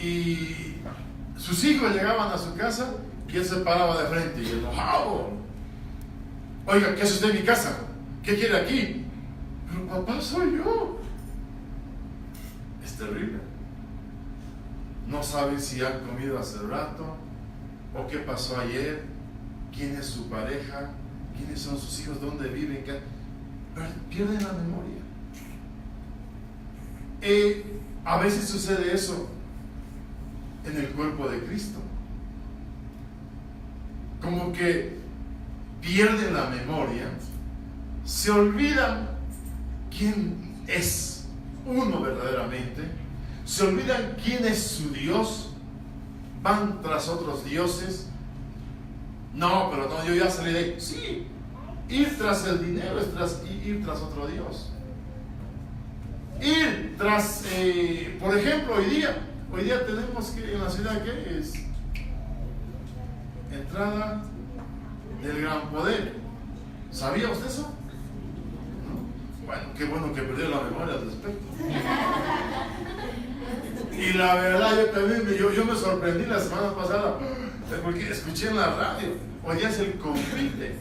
y sus hijos llegaban a su casa y él se paraba de frente y enojado. Oiga, ¿qué hace usted en mi casa? ¿Qué quiere aquí? Pero papá, soy yo. Es terrible. No saben si han comido hace rato o qué pasó ayer, quién es su pareja, quiénes son sus hijos, dónde viven, pierden la memoria. A veces sucede eso en el cuerpo de Cristo. Como que pierden la memoria, se olvidan quién es uno verdaderamente, se olvidan quién es su Dios, van tras otros dioses. No, pero no, yo ya salí de ahí. Sí, ir tras el dinero es ir tras otro Dios. Ir tras, por ejemplo, hoy día tenemos que en la ciudad, ¿qué es? Entrada del gran poder. ¿Sabía usted eso? ¿No? Bueno, qué bueno que perdió la memoria al respecto. Y la verdad, yo me sorprendí la semana pasada porque escuché en la radio, hoy día es el confite.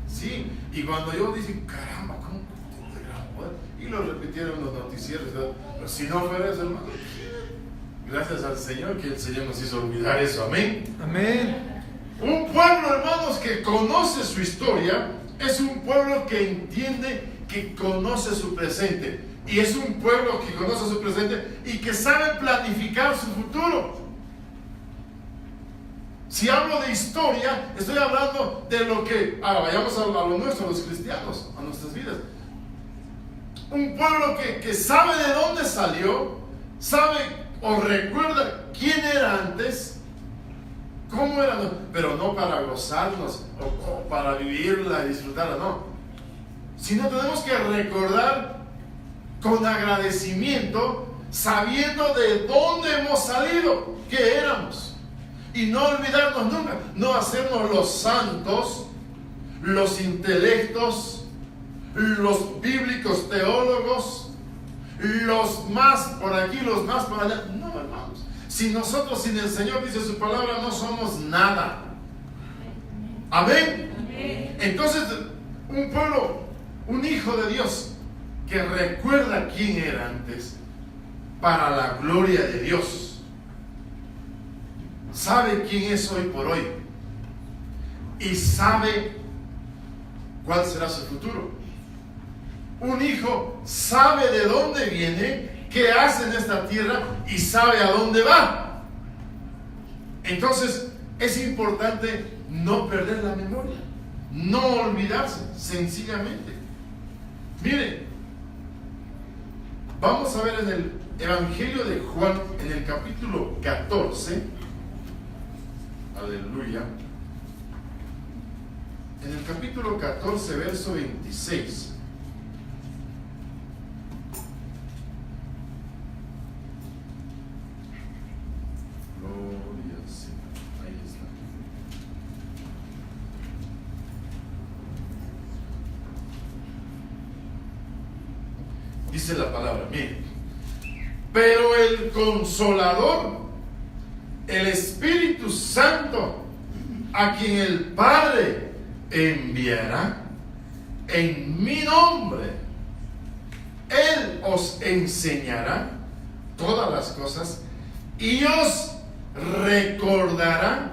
Sí, y cuando yo dije, caramba, ¿cómo de gran poder? Y lo repitieron los noticieros. Pero si no fuera eso, hermano, gracias al Señor que el Señor nos hizo olvidar eso. Amén. Amén. Un pueblo, hermanos, que conoce su historia es un pueblo que entiende, que conoce su presente. Y es un pueblo que conoce su presente y que sabe planificar su futuro. Si hablo de historia, estoy hablando de lo que... Ahora vayamos a lo nuestro, a los cristianos, a nuestras vidas. Un pueblo que sabe de dónde salió, sabe o recuerda quién era antes, cómo era, pero no para gozarnos o para vivirla y disfrutarla, no. Sino tenemos que recordar con agradecimiento, sabiendo de dónde hemos salido, qué éramos. Y no olvidarnos nunca, no hacernos los santos, los intelectos, los bíblicos teólogos, los más por aquí, los más por allá. No, hermanos. Si nosotros sin el Señor, dice su palabra, no somos nada. Amén. Entonces, un pueblo, un hijo de Dios que recuerda quién era antes para la gloria de Dios, sabe quién es hoy por hoy y sabe cuál será su futuro. Un hijo sabe de dónde viene, qué hace en esta tierra y sabe a dónde va. Entonces es importante no perder la memoria, no olvidarse, sencillamente. Miren, vamos a ver en el Evangelio de Juan, en el capítulo 14, aleluya, en el capítulo 14, verso 26. Gloria al Señor, ahí está. Dice la palabra, miren, pero el Consolador, el Espíritu Santo, a quien el Padre enviará en mi nombre, Él os enseñará todas las cosas y os recordará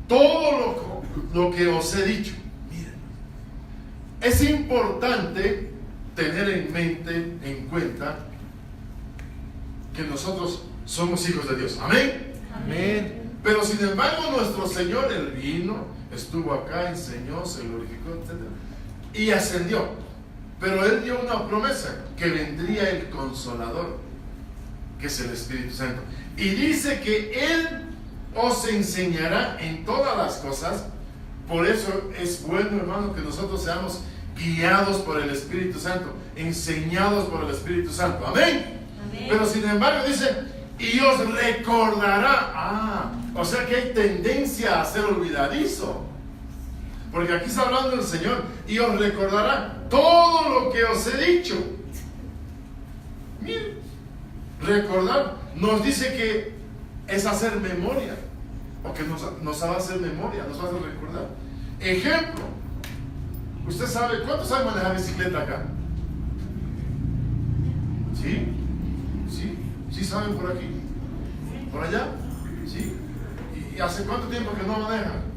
todo lo que os he dicho. Miren, es importante tener en mente, en cuenta, que nosotros somos hijos de Dios. Amén. Amén. Pero sin embargo nuestro Señor, Él vino, estuvo acá, enseñó, se glorificó, etc. Y ascendió. Pero Él dio una promesa, que vendría el Consolador, que es el Espíritu Santo. Y dice que Él os enseñará en todas las cosas. Por eso es bueno, hermano, que nosotros seamos guiados por el Espíritu Santo, enseñados por el Espíritu Santo. Amén. Amén. Pero sin embargo dice, y os recordará. O sea que hay tendencia a ser olvidadizo, porque aquí está hablando el Señor, y os recordará todo lo que os he dicho. Miren, recordar nos dice que es hacer memoria, o que nos va a hacer memoria, nos va a hacer recordar. Ejemplo, usted sabe, ¿cuántos saben manejar bicicleta acá? ¿Sí? ¿Sí? ¿Sí saben por aquí? ¿Por allá? ¿Sí? ¿Y hace cuánto tiempo que no manejan?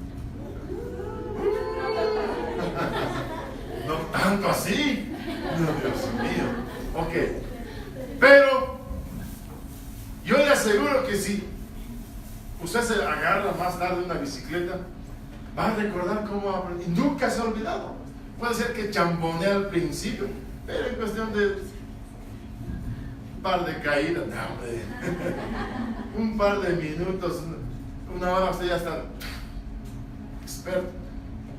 No tanto así. No, Dios mío. Ok. Pero yo le aseguro que si usted se agarra más tarde una bicicleta, va a recordar cómo aprendió. Y nunca se ha olvidado. Puede ser que chambonea al principio, pero en cuestión de un par de caídas, no, hombre. Un par de minutos, una hora, usted ya está experto.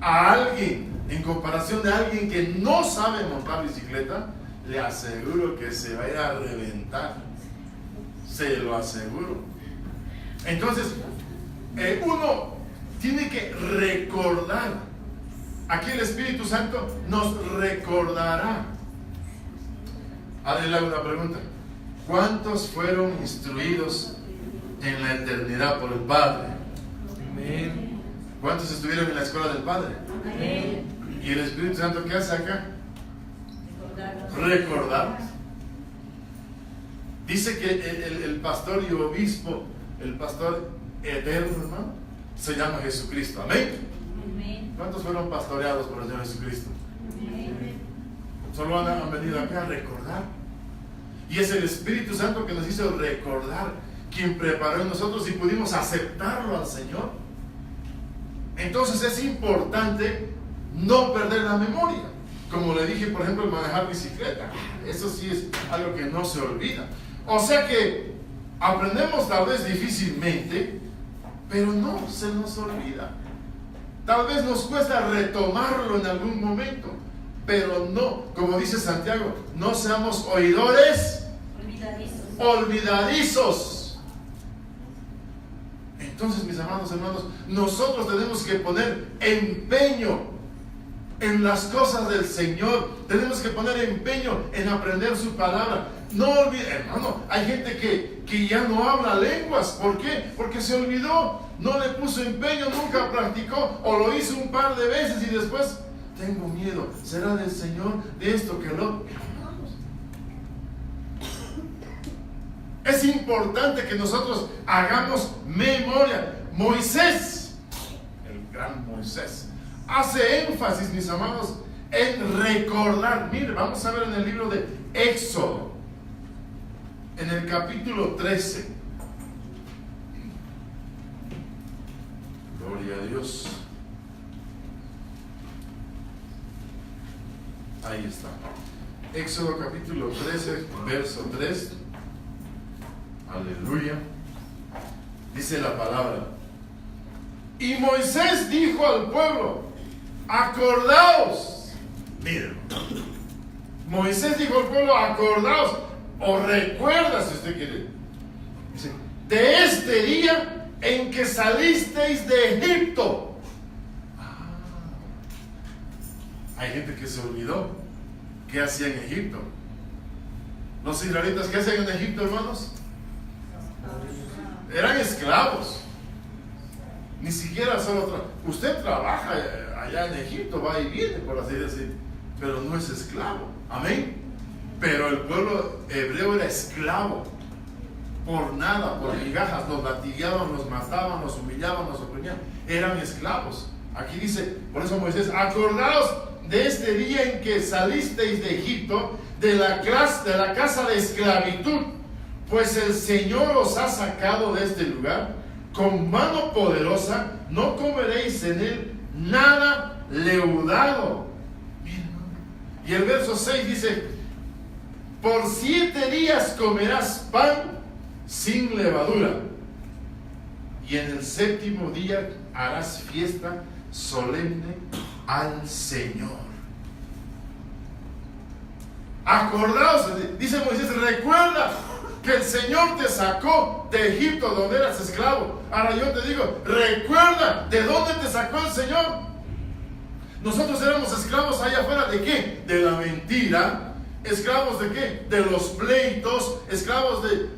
A alguien, en comparación de alguien que no sabe montar bicicleta, le aseguro que se va a ir a reventar. Se lo aseguro. Entonces, uno tiene que recordar. Aquí el Espíritu Santo nos recordará. Ahora le hago una pregunta. ¿Cuántos fueron instruidos en la eternidad por el Padre? Amén. ¿Cuántos estuvieron en la escuela del Padre? Amén. ¿Y el Espíritu Santo qué hace acá? Recordar. Dice que el pastor y obispo, el pastor eterno, hermano, se llama Jesucristo. Amén. Amén. ¿Cuántos fueron pastoreados por el Señor Jesucristo? Amén. Solo han venido acá a recordar. Y es el Espíritu Santo que nos hizo recordar, quien preparó en nosotros y pudimos aceptarlo al Señor. Entonces es importante no perder la memoria. Como le dije, por ejemplo, el manejar bicicleta. Eso sí es algo que no se olvida. O sea que aprendemos tal vez difícilmente, pero no se nos olvida. Tal vez nos cuesta retomarlo en algún momento, pero no, como dice Santiago, no seamos oidores olvidadizos. Entonces, mis amados hermanos, nosotros tenemos que poner empeño en las cosas del Señor. Tenemos que poner empeño en aprender su palabra. No olviden, hermano, hay gente que ya no habla lenguas. ¿Por qué? Porque se olvidó, no le puso empeño, nunca practicó, o lo hizo un par de veces y después, tengo miedo, será del Señor, de esto que lo... Es importante que nosotros hagamos memoria. Moisés, el gran Moisés, hace énfasis, mis amados, en recordar. Mire, vamos a ver en el libro de Éxodo, en el capítulo 13. Gloria a Dios. Ahí está. Éxodo capítulo 13, verso 3. Aleluya. Dice la palabra. Y Moisés dijo al pueblo, acordaos. Miren, Moisés dijo al pueblo, acordaos, o recuerda si usted quiere. Dice, de este día en que salisteis de Egipto. Hay gente que se olvidó qué hacía en Egipto. Los israelitas, ¿qué hacían en Egipto, hermanos? Eran esclavos. Ni siquiera solo usted trabaja allá en Egipto, va y viene, por así decir, pero no es esclavo. Amén. Pero el pueblo hebreo era esclavo por nada, por migajas. Los latigaban, los mataban, los humillaban, los oprimían. Eran esclavos. Aquí dice, por eso Moisés, acordaos de este día en que salisteis de Egipto, de la casa de esclavitud, pues el Señor os ha sacado de este lugar con mano poderosa. No comeréis en él nada leudado. Y el verso 6 dice, por 7 días comerás pan sin levadura, y en el 7º día harás fiesta solemne al Señor. Acordaos, dice Moisés, recuerda que el Señor te sacó de Egipto, donde eras esclavo. Ahora yo te digo, recuerda de dónde te sacó el Señor. Nosotros éramos esclavos allá afuera, ¿de qué? De la mentira. ¿Esclavos de qué? De los pleitos. Esclavos de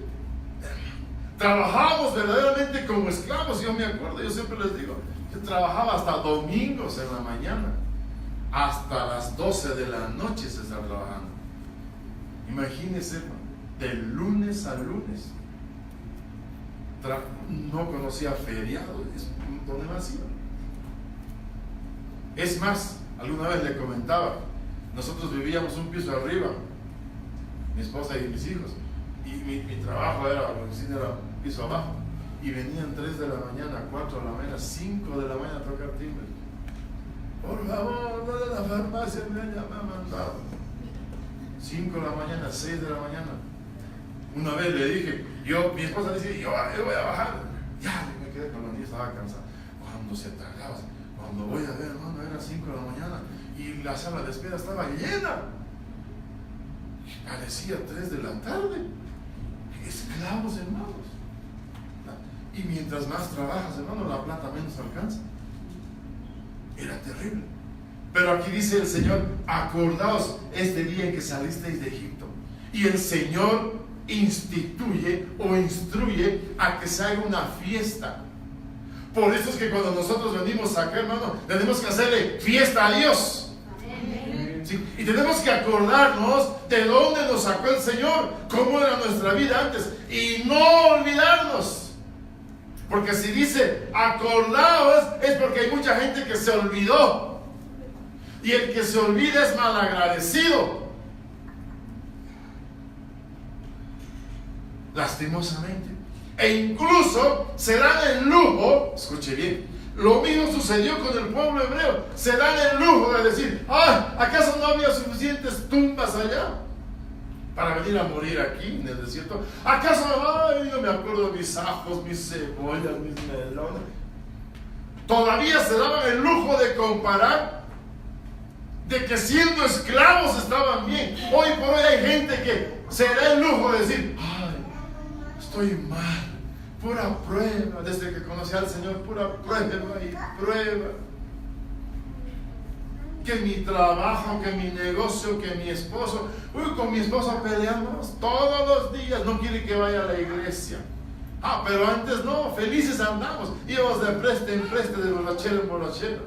Trabajábamos verdaderamente como esclavos. Yo me acuerdo, yo siempre les digo, yo trabajaba hasta domingos en la mañana, hasta las 12 de la noche se está trabajando. Imagínense, hermano, de lunes a lunes. No conocía feriado, donde más iba. Es más, alguna vez le comentaba, nosotros vivíamos un piso arriba, mi esposa y mis hijos, y mi trabajo era, la oficina era un piso abajo, y venían 3 de la mañana, 4 de la mañana, 5 de la mañana a tocar timbre. Por favor, no de la farmacia, me ha mandado. 5 de la mañana, 6 de la mañana. Una vez le dije, mi esposa decía, yo voy a bajar. Ya, me quedé con los niños, estaba cansado. Cuando se tardaba, cuando voy a ver, hermano, era 5 de la mañana y la sala de espera estaba llena. Parecía 3 de la tarde. Esclavos, hermanos. Y mientras más trabajas, hermano, la plata menos alcanza. Era terrible. Pero aquí dice el Señor, acordaos este día en que salisteis de Egipto. Y el Señor instituye o instruye a que se haga una fiesta. Por eso es que cuando nosotros venimos acá, hermano, tenemos que hacerle fiesta a Dios. ¿Sí? Y tenemos que acordarnos de dónde nos sacó el Señor, cómo era nuestra vida antes, y no olvidarnos. Porque si dice acordaos, es porque hay mucha gente que se olvidó. Y el que se olvida es malagradecido. Lastimosamente. E incluso se dan el lujo, escuche bien, lo mismo sucedió con el pueblo hebreo. Se dan el lujo de decir, ¿acaso no había suficientes tumbas allá para venir a morir aquí en el desierto? ¿Acaso, yo me acuerdo de mis ajos, mis cebollas, mis melones? Todavía se daban el lujo de comparar de que siendo esclavos estaban bien. Hoy por hoy hay gente que se da el lujo de decir, estoy mal, pura prueba, desde que conocí al Señor, pura prueba y prueba. Que mi trabajo, que mi negocio, que mi esposo, con mi esposo peleamos todos los días, no quiere que vaya a la iglesia. Pero antes no, felices andamos, íbamos de preste en preste, de borrachera en borrachera.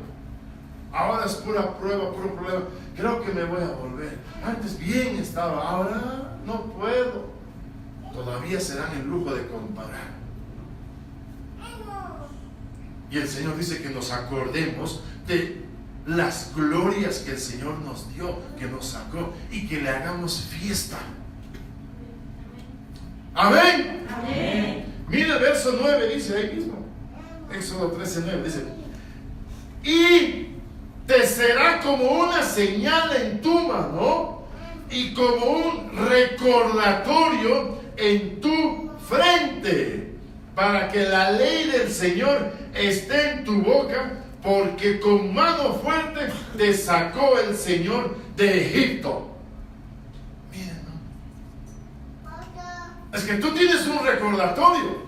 Ahora es pura prueba, puro problema. Creo que me voy a volver. Antes bien estaba, ahora no puedo. Todavía se dan el lujo de comparar. Y el Señor dice que nos acordemos de las glorias que el Señor nos dio, que nos sacó, y que le hagamos fiesta. Amén. Amén. Mire el verso 9, dice ahí mismo, Éxodo 13:9, dice, y te será como una señal en tu mano y como un recordatorio en tu frente, para que la ley del Señor esté en tu boca, porque con mano fuerte te sacó el Señor de Egipto. Miren, ¿no? Es que tú tienes un recordatorio.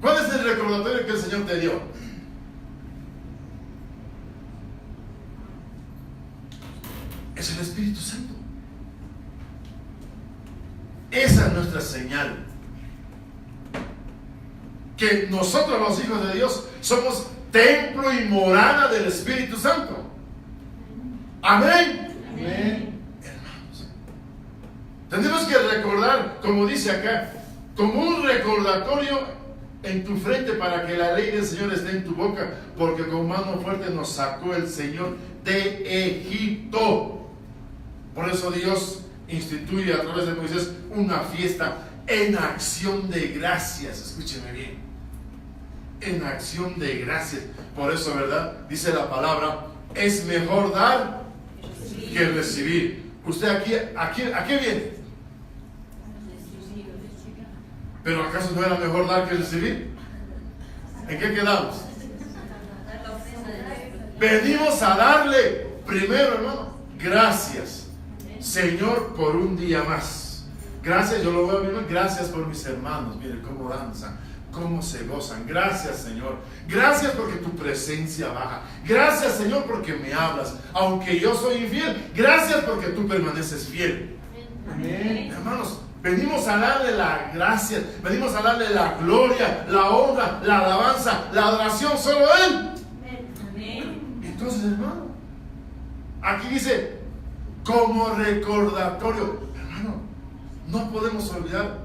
¿Cuál es el recordatorio que el Señor te dio? Es el Espíritu Santo. Esa es nuestra señal. Que nosotros los hijos de Dios somos templo y morada del Espíritu Santo. Amén. Amén. Hermanos, tenemos que recordar, como dice acá, como un recordatorio en tu frente, para que la ley del Señor esté en tu boca, porque con mano fuerte nos sacó el Señor de Egipto. Por eso Dios instituye a través de Moisés una fiesta en acción de gracias. Escúcheme bien, en acción de gracias. Por eso, ¿verdad? Dice la palabra, es mejor dar que recibir. ¿Usted a qué viene? ¿Pero acaso no era mejor dar que recibir? ¿En qué quedamos? Venimos a darle primero, hermano, gracias, Señor, por un día más. Gracias, yo lo veo bien. Gracias por mis hermanos. Mire cómo danzan, cómo se gozan. Gracias, Señor. Gracias porque tu presencia baja. Gracias, Señor, porque me hablas. Aunque yo soy infiel, gracias porque tú permaneces fiel. Amén. Hermanos, Venimos a darle la gracia, venimos a darle la gloria, la honra, la alabanza, la adoración, solo a Él. Amén. Entonces, hermano, aquí dice, como recordatorio, hermano, no podemos olvidar.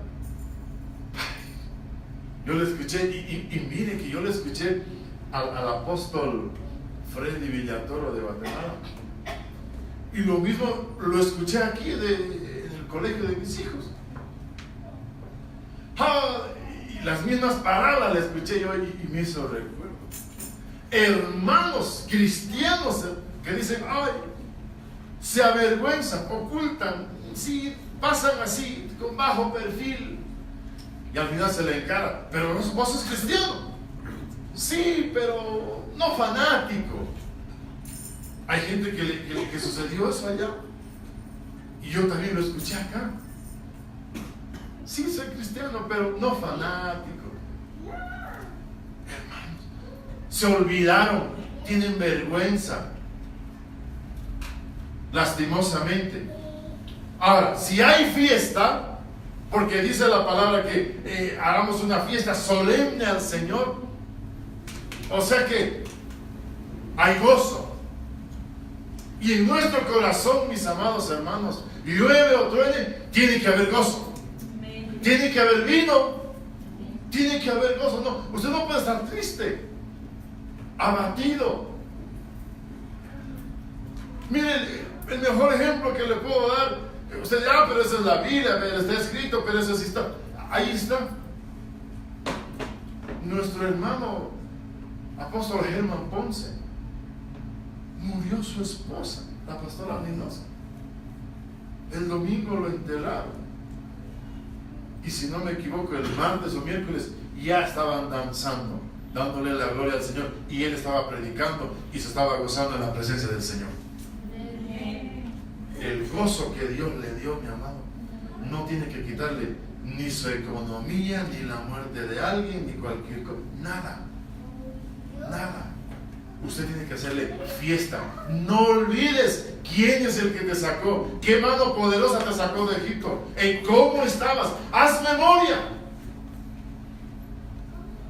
Yo le escuché, y mire que yo le escuché al apóstol Freddy Villatoro de Guatemala. Y lo mismo lo escuché aquí en el colegio de mis hijos. Y las mismas palabras le escuché yo y me hizo recuerdo. Hermanos cristianos que dicen, ay, se avergüenzan, ocultan, sí, pasan así, con bajo perfil. Y al final se le encara, pero vos sos cristiano. Sí, pero no fanático. Hay gente que sucedió eso allá. Y yo también lo escuché acá. Sí, soy cristiano, pero no fanático. Hermanos, se olvidaron, tienen vergüenza. Lastimosamente. Ahora, si hay fiesta, porque dice la palabra que hagamos una fiesta solemne al Señor, o sea que hay gozo. Y en nuestro corazón, mis amados hermanos, llueve o truene, tiene que haber gozo. Tiene que haber vino. Tiene que haber gozo. No, usted no puede estar triste, abatido. Miren, el mejor ejemplo que le puedo dar, usted dirá, pero esa es la Biblia, pero está escrito, pero eso sí está. Ahí está. Nuestro hermano apóstol Germán Ponce, murió su esposa, la pastora Ninosa. El domingo lo enterraron. Y si no me equivoco, el martes o miércoles ya estaban danzando, dándole la gloria al Señor. Y él estaba predicando y se estaba gozando en la presencia del Señor. El gozo que Dios le dio, mi amado, no tiene que quitarle ni su economía, ni la muerte de alguien, ni cualquier cosa. Nada. Nada. Usted tiene que hacerle fiesta. No olvides quién es el que te sacó, qué mano poderosa te sacó de Egipto, en cómo estabas. Haz memoria.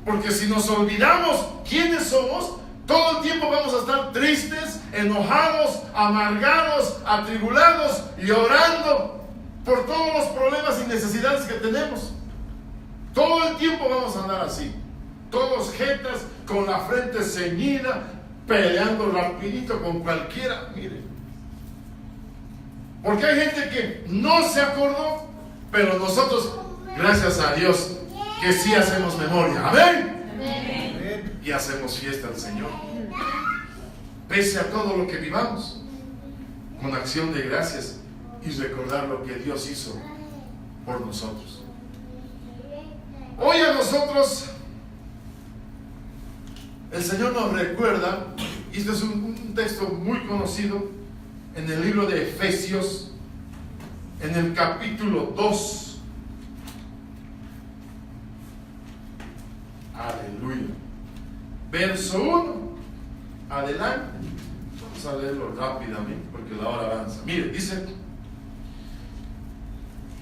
Porque si nos olvidamos quiénes somos, todo el tiempo vamos a estar tristes, enojados, amargados, atribulados, llorando por todos los problemas y necesidades que tenemos. Todo el tiempo vamos a andar así, todos jetas, con la frente ceñida, peleando rapidito con cualquiera. Mire, porque hay gente que no se acordó, pero nosotros, gracias a Dios, que sí hacemos memoria. Amén. Amén. Y hacemos fiesta al Señor, pese a todo lo que vivamos, con acción de gracias y recordar lo que Dios hizo por nosotros. Hoy a nosotros el Señor nos recuerda, y este es un texto muy conocido en el libro de Efesios, en el capítulo 2. Aleluya. Verso 1. Adelante. Vamos a leerlo rápidamente porque la hora avanza. Mire, dice: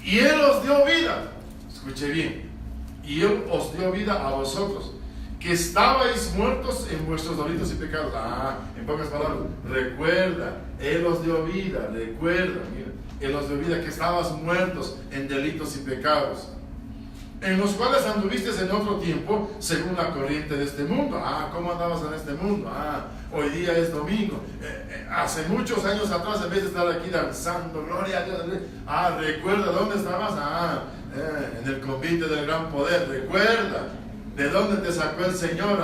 y Él os dio vida. Escuche bien. Y Él os dio vida a vosotros, que estabais muertos en vuestros delitos y pecados. En pocas palabras, recuerda, Él os dio vida, recuerda, mira, Él os dio vida, que estabas muertos en delitos y pecados, en los cuales anduviste en otro tiempo, según la corriente de este mundo. ¿Cómo andabas en este mundo? Hoy día es domingo. Hace muchos años atrás, en vez de estar aquí danzando, gloria a Dios, recuerda dónde estabas. En el convite del gran poder, recuerda. ¿De dónde te sacó el Señor?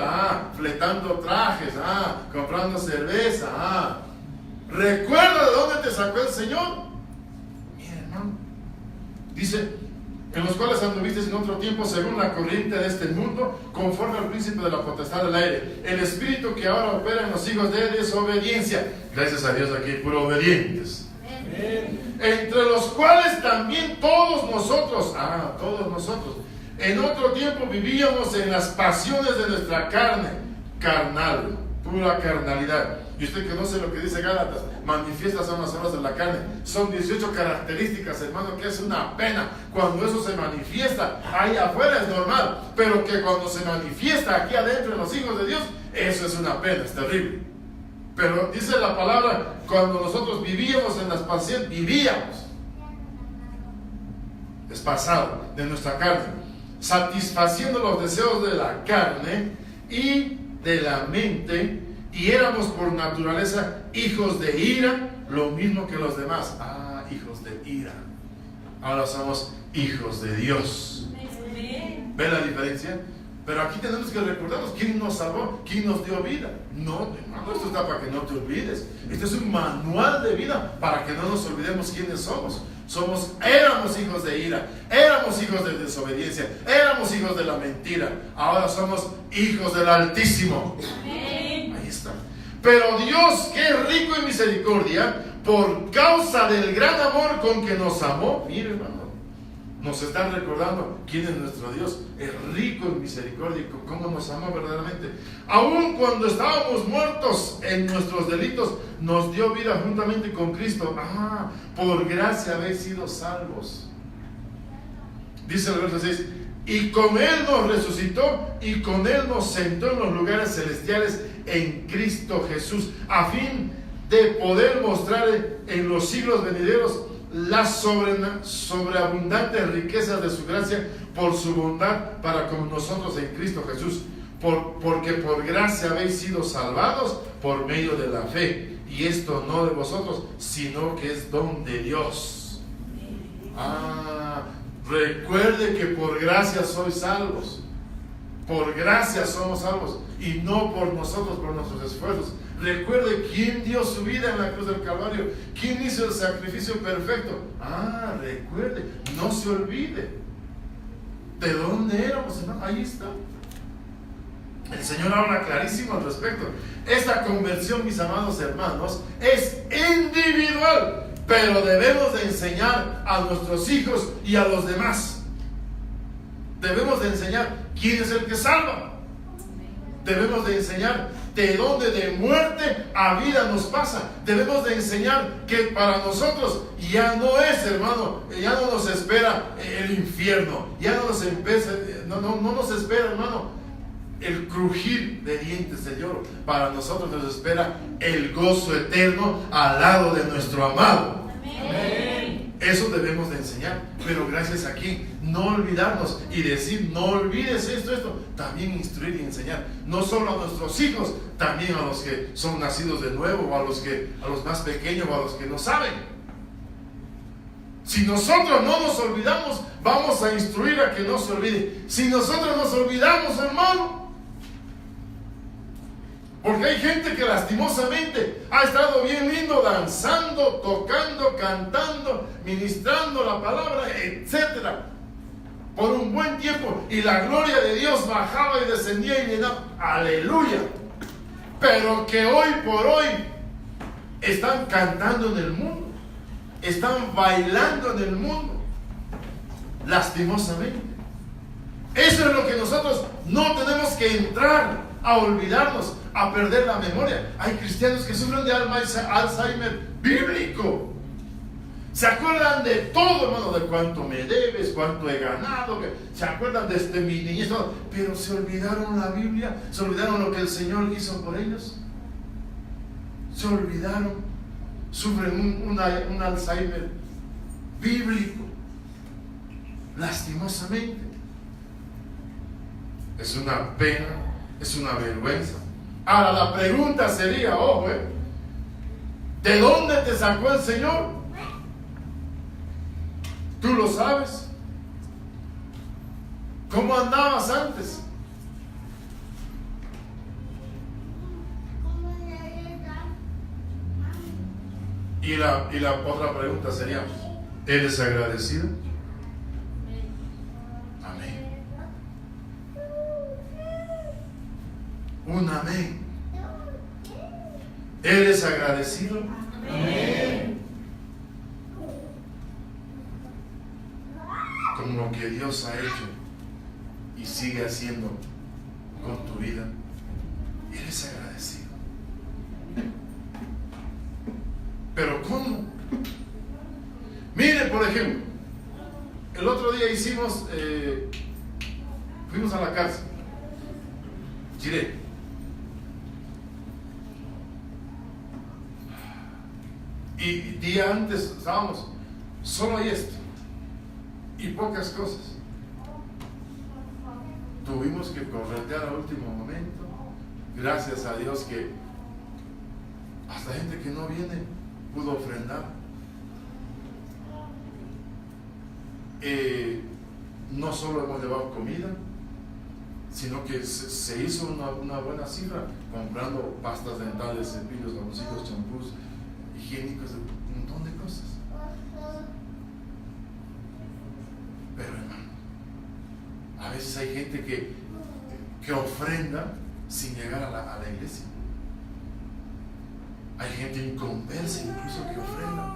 Fletando trajes, comprando cerveza. Recuerda de dónde te sacó el Señor. Mira, hermano, dice: en los cuales anduviste en otro tiempo según la corriente de este mundo, conforme al príncipe de la potestad del aire, el espíritu que ahora opera en los hijos de desobediencia. Gracias a Dios, aquí hay puro obedientes. Entre los cuales también todos nosotros, en otro tiempo vivíamos en las pasiones de nuestra carne, carnal, pura carnalidad, Y usted conoce lo que dice Gálatas, manifiestas son las obras de la carne. Son 18 características, hermano, que es una pena. Cuando eso se manifiesta ahí afuera es normal, pero que cuando se manifiesta aquí adentro en los hijos de Dios, eso es una pena, es terrible. Pero dice la palabra, cuando nosotros vivíamos en las pasiones, vivíamos, es pasado, de nuestra carne, satisfaciendo los deseos de la carne y de la mente, y éramos por naturaleza hijos de ira, lo mismo que los demás. Hijos de ira. Ahora somos hijos de Dios. ¿Ve la diferencia? Pero aquí tenemos que recordarnos quién nos salvó, quién nos dio vida. No, hermano, esto está para que no te olvides. Este es un manual de vida para que no nos olvidemos quiénes somos. Éramos hijos de ira, éramos hijos de desobediencia, éramos hijos de la mentira. Ahora somos hijos del Altísimo. Ahí está. Pero Dios, que es rico en misericordia, por causa del gran amor con que nos amó, mire, hermano, nos están recordando quién es nuestro Dios. Es rico en misericordia y cómo nos amó verdaderamente. Aun cuando estábamos muertos en nuestros delitos, nos dio vida juntamente con Cristo. Por gracia habéis sido salvos. Dice el verso 6: y con Él nos resucitó y con Él nos sentó en los lugares celestiales en Cristo Jesús, a fin de poder mostrar en los siglos venideros las sobreabundantes riquezas de su gracia por su bondad para con nosotros en Cristo Jesús. Porque por gracia habéis sido salvados por medio de la fe, y esto no de vosotros, sino que es don de Dios. Recuerde que por gracia sois salvos. Por gracia somos salvos, y no por nosotros, por nuestros esfuerzos. Recuerde quién dio su vida en la cruz del Calvario, quién hizo el sacrificio perfecto. Recuerde, no se olvide de dónde éramos, hermano. Ahí está. El Señor habla clarísimo al respecto. Esta conversión, mis amados hermanos, es individual, pero debemos de enseñar a nuestros hijos y a los demás. Debemos de enseñar quién es el que salva. Debemos de enseñar de dónde de muerte a vida nos pasa. Debemos de enseñar que para nosotros ya no es, hermano, ya no nos espera el infierno, ya no nos espera, hermano, el crujir de dientes de lloro. Para nosotros nos espera el gozo eterno al lado de nuestro amado. Amén. Eso debemos de enseñar, pero gracias aquí, no olvidarnos y decir, no olvides esto, también instruir y enseñar, no solo a nuestros hijos, también a los que son nacidos de nuevo, o a los más pequeños, o a los que no saben. Si nosotros no nos olvidamos, vamos a instruir a que no se olvide. Si nosotros nos olvidamos, hermano, porque hay gente que lastimosamente ha estado bien lindo danzando, tocando, cantando, ministrando la palabra, etcétera, por un buen tiempo, y la gloria de Dios bajaba y descendía y llenaba. Aleluya. Pero que hoy por hoy están cantando en el mundo, están bailando en el mundo, lastimosamente. Eso es lo que nosotros no tenemos que entrar a olvidarnos, a perder la memoria. Hay cristianos que sufren de Alzheimer bíblico. Se acuerdan de todo, hermano, de cuánto me debes, cuánto he ganado, se acuerdan de mi niñez, pero se olvidaron la Biblia, se olvidaron lo que el Señor hizo por ellos, se olvidaron, sufren un Alzheimer bíblico, lastimosamente. Es una pena, es una vergüenza. Ahora la pregunta sería, ojo, ¿de dónde te sacó el Señor? ¿Tú lo sabes? ¿Cómo andabas antes? Y la otra pregunta sería, ¿eres agradecido? Amén. Un amén. ¿Eres agradecido? Amén. Con lo que Dios ha hecho y sigue haciendo con tu vida, ¿eres agradecido? Pero ¿cómo? Mire, por ejemplo, el otro día fuimos a la cárcel, Chile. Y día antes estábamos, solo hay esto y pocas cosas. Tuvimos que corretear al último momento. Gracias a Dios que hasta gente que no viene pudo ofrendar. No solo hemos llevado comida, sino que se hizo una buena cifra comprando pastas dentales, cepillos, jaboncillos, champús, higiénicos, un montón de cosas. Pero hermano, a veces hay gente que ofrenda sin llegar a la iglesia. Hay gente inconversa incluso que ofrenda,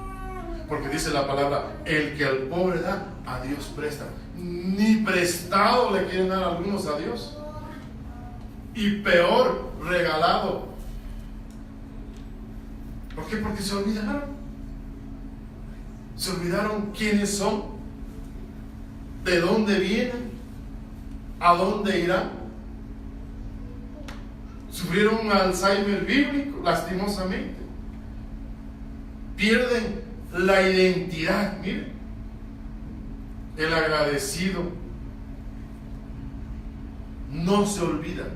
porque dice la palabra: el que al pobre da, a Dios presta. Ni prestado le quieren dar algunos a Dios, y peor, regalado. ¿Por qué? Porque se olvidaron quiénes son, de dónde vienen, a dónde irán. Sufrieron un Alzheimer bíblico, lastimosamente. Pierden la identidad. Miren, el agradecido no se olvida.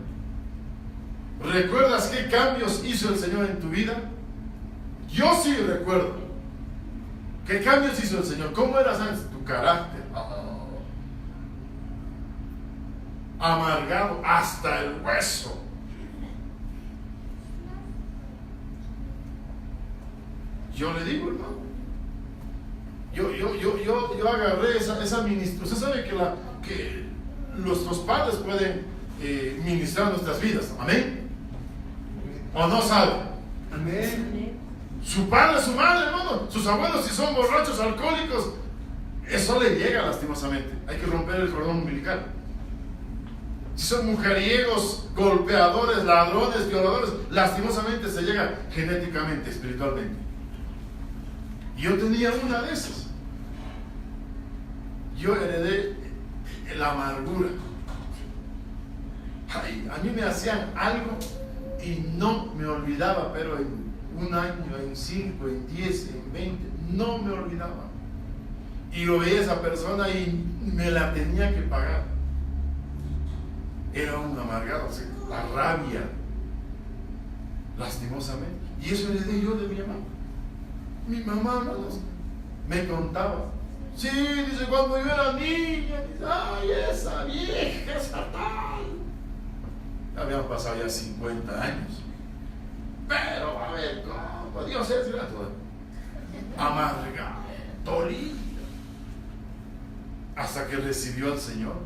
¿Recuerdas qué cambios hizo el Señor en tu vida? Yo sí recuerdo. ¿Qué cambios hizo el Señor? ¿Cómo eras antes? Tu carácter. Amargado hasta el hueso. Yo le digo, hermano, yo agarré esa ministración. Usted sabe que nuestros padres pueden ministrar nuestras vidas. Amén. ¿O no sabe? Amén. Su padre, su madre, hermano, sus abuelos, si son borrachos, alcohólicos, eso le llega lastimosamente. Hay que romper el cordón umbilical. Si son mujeriegos, golpeadores, ladrones, violadores, lastimosamente se llega genéticamente, espiritualmente. Yo tenía una de esas. Yo heredé la amargura. Ay, a mí me hacían algo y no me olvidaba, pero en un año, en 5, en 10, en 20, no me olvidaba. Y lo veía a esa persona y me la tenía que pagar. Era un amargado, o sea, la rabia, lastimosamente. Y eso heredé yo de mi mamá. Mi mamá, hermanos, me contaba. Sí, dice, cuando yo era niña, dice, ay, esa vieja, esa tal. Habían pasado ya 50 años. Pero, a ver, ¿cómo? Dios es grato. Amargado, dolido. Hasta que recibió al Señor.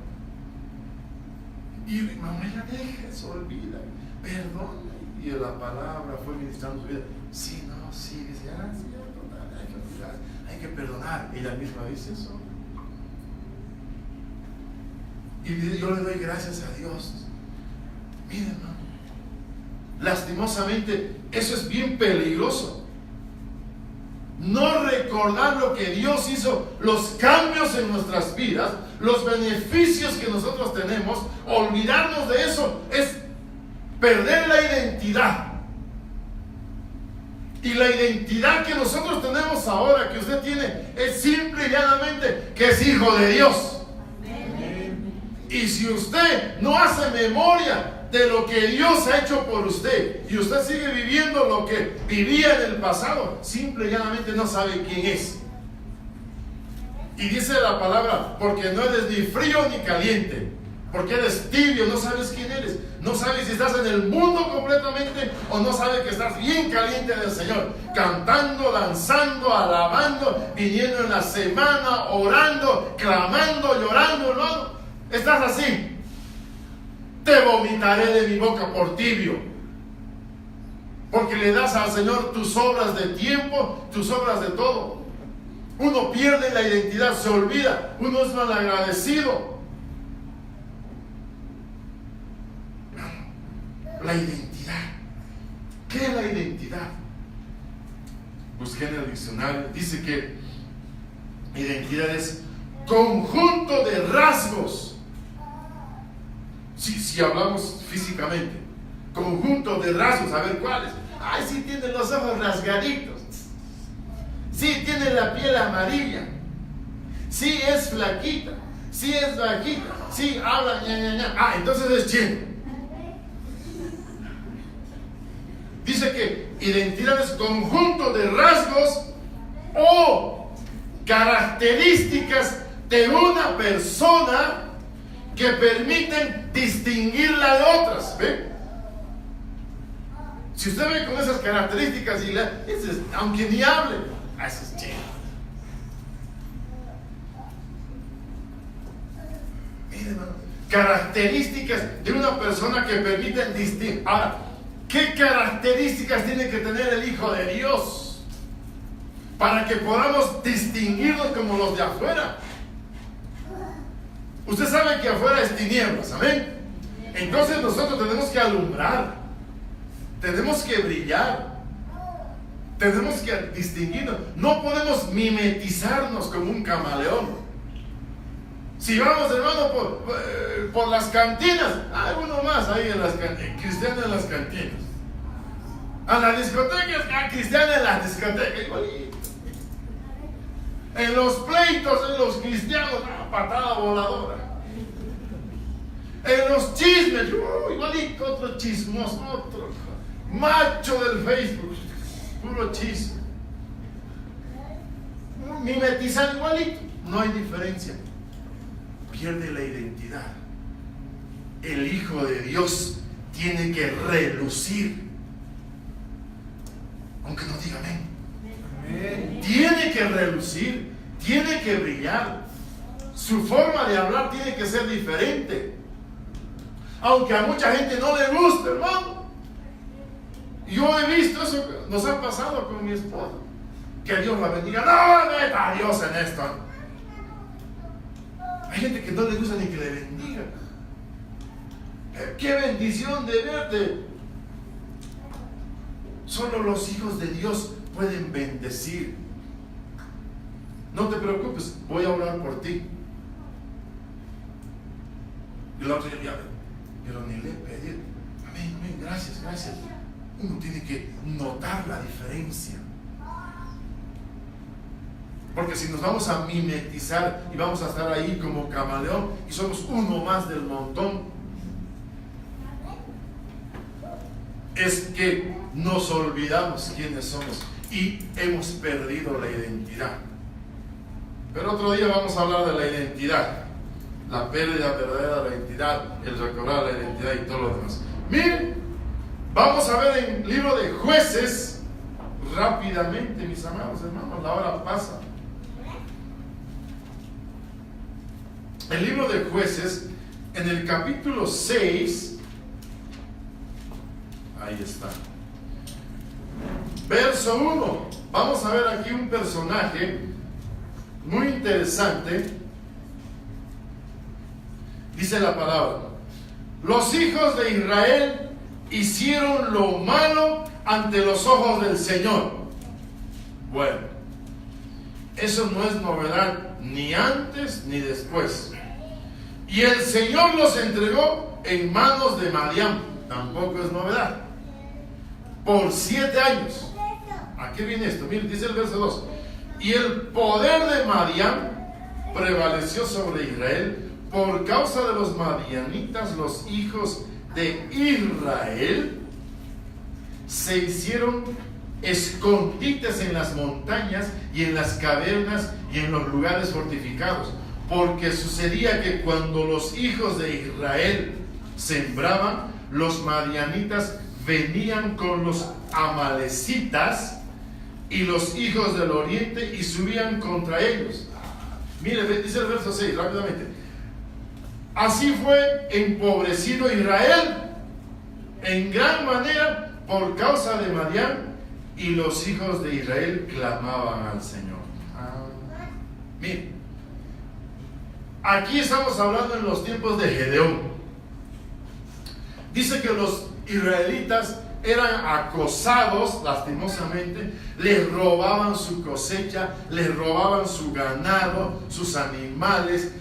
Y mi mamá ya deja, se olvida, perdona. Y la palabra fue ministrando su vida. Sí, no, sí, dice, sí, hay que perdonar. Ella misma dice eso. Y yo le doy gracias a Dios. Miren, hermano, lastimosamente eso es bien peligroso. No recordar lo que Dios hizo, los cambios en nuestras vidas, los beneficios que nosotros tenemos. Olvidarnos de eso es perder la identidad. Y la identidad que nosotros tenemos ahora, que usted tiene, es simple y llanamente que es hijo de Dios. Amén. Y si usted no hace memoria de lo que Dios ha hecho por usted, y usted sigue viviendo lo que vivía en el pasado, simple y llanamente no sabe quién es. Y dice la palabra, porque no eres ni frío ni caliente, porque eres tibio, no sabes quién eres, no sabes si estás en el mundo completamente o no sabes que estás bien caliente del Señor, cantando, danzando, alabando, viniendo en la semana, orando, clamando, llorando, hermano. Estás así. Te vomitaré de mi boca por tibio, porque le das al Señor tus obras de tiempo, tus obras de todo. Uno pierde la identidad, se olvida, uno es malagradecido. La identidad. ¿Qué es la identidad? busqué en el diccionario, dice que identidad es conjunto de rasgos. Si hablamos físicamente, conjunto de rasgos, a ver cuáles. Ay, sí tiene los ojos rasgaditos, sí tiene la piel amarilla, sí es flaquita, sí es bajita, sí habla ña. Ah, entonces es chino. Dice que identidad es conjunto de rasgos o características de una persona que permiten distinguirla de otras. ¿Ve? Si usted ve con esas características y aunque ni hable, eso es chido. Miren, hermano, características de una persona que permiten distinguir. Ahora, ¿qué características tiene que tener el Hijo de Dios para que podamos distinguirnos como los de afuera? Usted sabe que afuera es tinieblas, ¿amén? Entonces nosotros tenemos que alumbrar, tenemos que brillar, tenemos que distinguirnos. No podemos mimetizarnos como un camaleón. Si vamos, hermano, por las cantinas, hay uno más ahí en las cantinas, cristiano en las cantinas. A las discotecas, cristiano en las discotecas, igualito. En los pleitos, en los cristianos, patada voladora. En los chismes, igualito, otro chismoso, otro macho del Facebook, puro chisme. Mimetizar igualito, no hay diferencia. Pierde la identidad. El Hijo de Dios tiene que relucir, aunque no diga amén. Amén. Tiene que relucir, tiene que brillar. Su forma de hablar tiene que ser diferente, aunque a mucha gente no le gusta, hermano. Yo he visto eso, nos ha pasado con mi esposa. Que Dios la bendiga. No meta a Dios en esto. Hay gente que no le gusta ni que le bendiga. Qué bendición de verte. Solo los hijos de Dios pueden bendecir. No te preocupes, voy a orar por ti. Y la otra ya, pero ni le pedí. Amén, amén, gracias, gracias. Uno tiene que notar la diferencia. Porque si nos vamos a mimetizar y vamos a estar ahí como camaleón y somos uno más del montón, es que nos olvidamos quiénes somos y hemos perdido la identidad. Pero otro día vamos a hablar de la identidad, la pérdida verdadera de la identidad, el recobrar la identidad y todo lo demás. Miren, vamos a ver en el libro de Jueces rápidamente, mis amados hermanos, la hora pasa. El libro de Jueces, en el capítulo 6, ahí está, verso 1, vamos a ver aquí un personaje muy interesante. Dice la palabra: los hijos de Israel hicieron lo malo ante los ojos del Señor. Bueno, eso no es novedad ni antes ni después. Y el Señor los entregó en manos de Madián. Tampoco es novedad. Por 7 años. ¿A qué viene esto? Mire, dice el verso 2. Y el poder de Madián prevaleció sobre Israel. Por causa de los madianitas, los hijos de Israel se hicieron escondites en las montañas y en las cavernas y en los lugares fortificados. Porque sucedía que cuando los hijos de Israel sembraban, los madianitas venían con los amalecitas y los hijos del oriente y subían contra ellos. Mire, dice el verso 6 rápidamente. Así fue empobrecido Israel en gran manera por causa de Madián, y los hijos de Israel clamaban al Señor. Mire, aquí estamos hablando en los tiempos de Gedeón. Dice que los israelitas eran acosados, lastimosamente, les robaban su cosecha, les robaban su ganado, sus animales.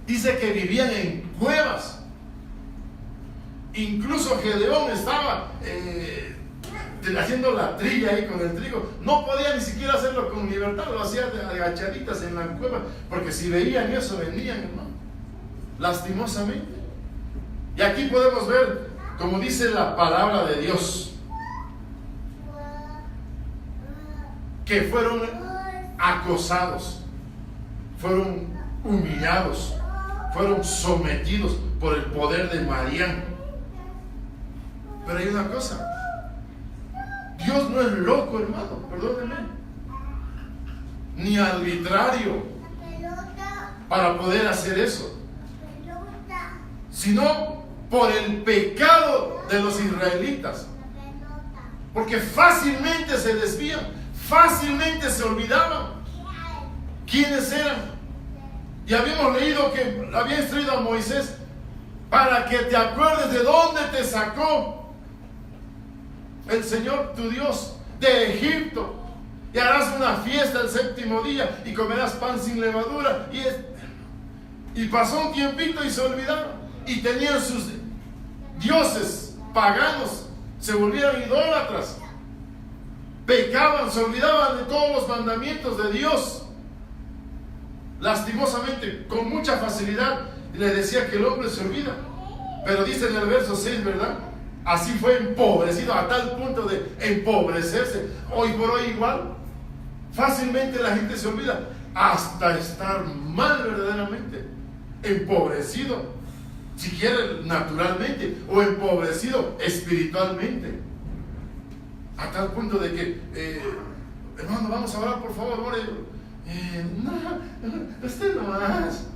Dice que vivían en cuevas. Incluso Gedeón estaba haciendo la trilla ahí con el trigo. No podía ni siquiera hacerlo con libertad, lo hacía de agachaditas en la cueva, porque si veían eso, venían, hermano, lastimosamente. Y aquí podemos ver, como dice la palabra de Dios, que fueron acosados, fueron humillados, fueron sometidos por el poder de Madián. Pero hay una cosa: Dios no es loco, hermano, perdónenme, ni arbitrario para poder hacer eso, sino por el pecado de los israelitas, porque fácilmente se desvían, fácilmente se olvidaban quiénes eran. Y habíamos leído que había instruido a Moisés para que te acuerdes de dónde te sacó el Señor tu Dios, de Egipto, y harás una fiesta el séptimo día y comerás pan sin levadura. Y pasó un tiempito y se olvidaron, y tenían sus dioses paganos, se volvieron idólatras, pecaban, se olvidaban de todos los mandamientos de Dios. Lastimosamente, con mucha facilidad le decía que el hombre se olvida, pero dice en el verso 6, ¿verdad? Así fue empobrecido, a tal punto de empobrecerse. Hoy por hoy igual, fácilmente la gente se olvida, hasta estar mal verdaderamente, empobrecido, si quiere naturalmente, o empobrecido espiritualmente, a tal punto de que, hermano, vamos a orar, por favor, ore. No, usted no más.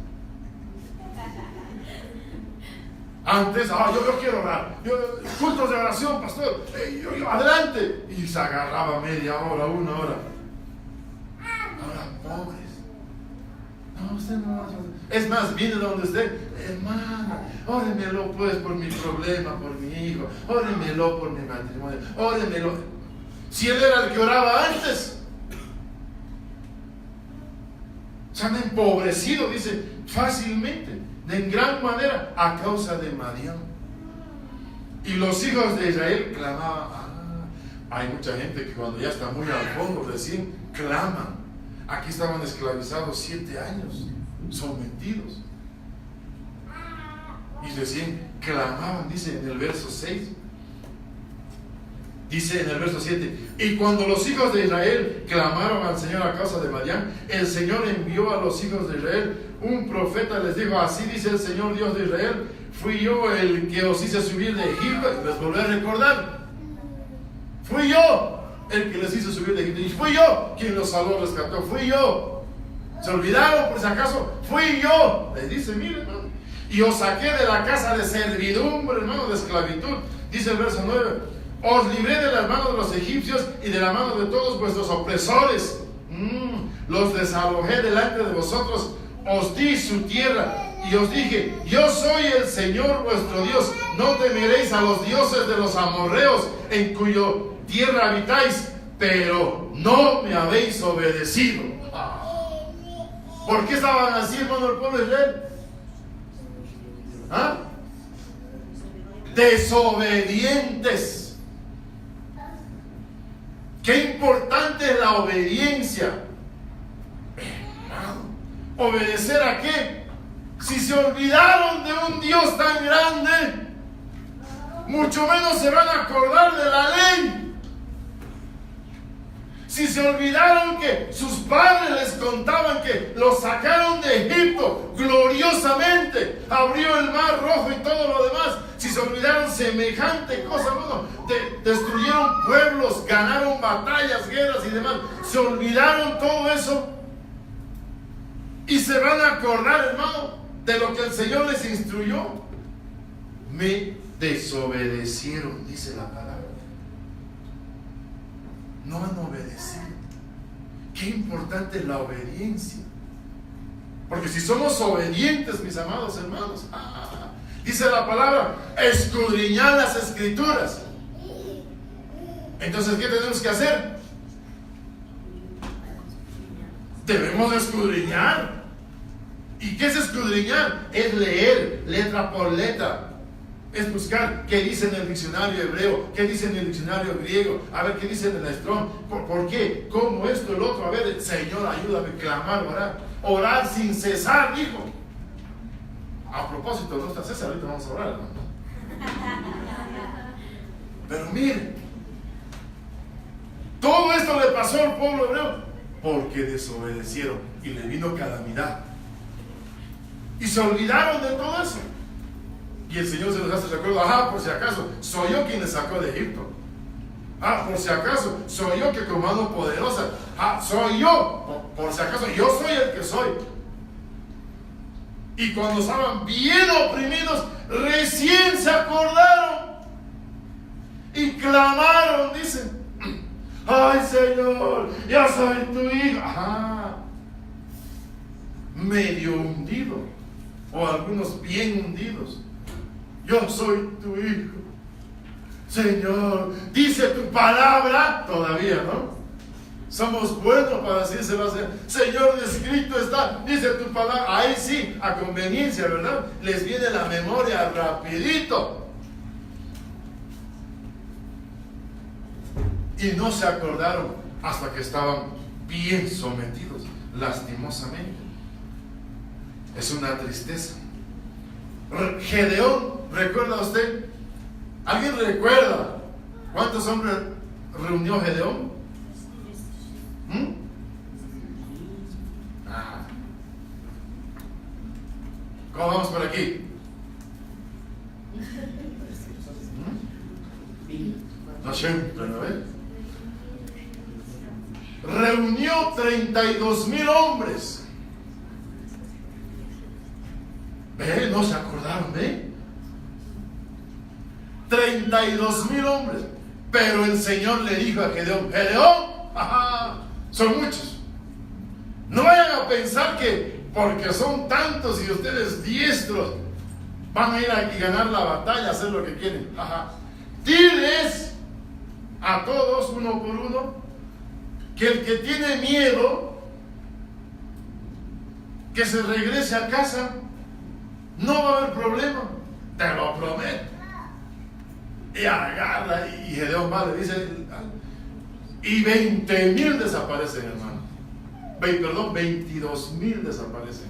Antes, yo quiero orar, cultos de oración, pastor, yo, adelante. Y se agarraba media hora, una hora. Ahora, pobres. No, usted no más. Es más, viene donde usted, hermana, óremelo pues por mi problema, por mi hijo, óremelo por mi matrimonio, óremelo. Si él era el que oraba antes, se han empobrecido, dice, fácilmente, en gran manera, a causa de Madián. Y los hijos de Israel clamaban. Hay mucha gente que cuando ya está muy al fondo, recién claman. Aquí estaban esclavizados 7 años, sometidos, y recién clamaban, dice en el verso 6. Dice en el verso 7: y cuando los hijos de Israel clamaron al Señor a causa de Madián, el Señor envió a los hijos de Israel un profeta. Les dijo: así dice el Señor Dios de Israel, fui yo el que os hice subir de Egipto. Y les volví a recordar: fui yo el que les hizo subir de Egipto, y fui yo quien los salvó, rescató, fui yo. ¿Se olvidaron por si acaso? Fui yo. Les dice: miren, hermano, y os saqué de la casa de servidumbre, hermano, de esclavitud. Dice el verso 9: os libré de las manos de los egipcios y de la mano de todos vuestros opresores. Los desalojé delante de vosotros, os di su tierra y os dije: yo soy el Señor vuestro Dios. No temeréis a los dioses de los amorreos en cuyo tierra habitáis, pero no me habéis obedecido. ¿Por qué estaban así, hermano, el pueblo de Israel? Desobedientes. Qué importante es la obediencia. ¿Obedecer a qué? Si se olvidaron de un Dios tan grande, mucho menos se van a acordar de la ley. Si se olvidaron que sus padres les contaban que los sacaron de Egipto gloriosamente, abrió el mar rojo y todo lo demás. Si se olvidaron semejante cosa, bueno, destruyeron pueblos, ganaron batallas, guerras y demás. Se olvidaron todo eso y se van a acordar, hermano, de lo que el Señor les instruyó. Me desobedecieron, dice la palabra. No han obedecido. Qué importante es la obediencia. Porque si somos obedientes, mis amados hermanos, dice la palabra: escudriñad las escrituras. Entonces, ¿qué tenemos que hacer? Debemos escudriñar. ¿Y qué es escudriñar? Es leer letra por letra. Es buscar qué dice en el diccionario hebreo, qué dice en el diccionario griego, a ver qué dice en el Strong. ¿Por qué? ¿Cómo esto, el otro? A ver, Señor, ayúdame, clamar, orar. Orar sin cesar, dijo. A propósito, no está César, ahorita vamos a orar, hermano. Pero miren, todo esto le pasó al pueblo hebreo porque desobedecieron y le vino calamidad. Y se olvidaron de todo eso. Y el Señor se les hace recuerdo, por si acaso, soy yo quien les sacó de Egipto. Por si acaso, soy yo que con mano poderosa. Soy yo. Por si acaso, yo soy el que soy. Y cuando estaban bien oprimidos, recién se acordaron. Y clamaron, dicen. Ay, Señor, yo soy tu hijo. Medio hundido. O algunos bien hundidos. Yo soy tu hijo. Señor, dice tu palabra. Todavía, ¿no? Somos buenos para decírselo al Señor. Señor, escrito está, dice tu palabra. Ahí sí, a conveniencia, ¿verdad? Les viene la memoria rapidito. Y no se acordaron hasta que estaban bien sometidos, lastimosamente. Es una tristeza. Gedeón, ¿recuerda usted? ¿Alguien recuerda cuántos hombres reunió Gedeón? ¿Cómo vamos por aquí? No siempre, ¿no ves? Reunió 32,000 hombres. ¿Ve? No se acordaron, ¿ve? 32,000 hombres. Pero el Señor le dijo a Gedeón: Gedeón, son muchos. No vayan a pensar que porque son tantos y ustedes diestros van a ir a ganar la batalla, hacer lo que quieren. Diles a todos, uno por uno, que el que tiene miedo, que se regrese a casa. No va a haber problema, te lo prometo. Y agarra, y Gedeón va, le dice, y 20,000 desaparecen, hermano. 22,000 desaparecen.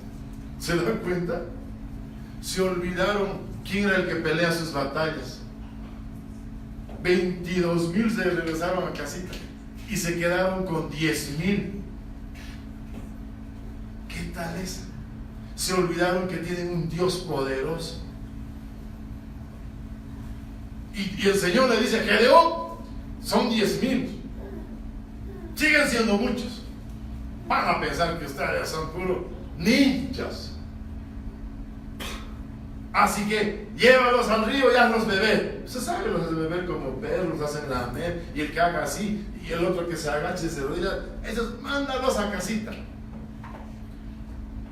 ¿Se dan cuenta? Se olvidaron quién era el que pelea sus batallas. 22,000 se regresaron a casita y se quedaron con 10,000. ¿Qué tal es? Se olvidaron que tienen un Dios poderoso. Y el Señor le dice: Gedeón, son 10,000. Siguen siendo muchos. Van a pensar que ustedes son puros ninjas. Así que llévalos al río y hazlos beber. Usted sabe, los de beber como perros, hacen lamer. Y el que haga así, y el otro que se agache y se rodilla. Esos, mándalos a casita.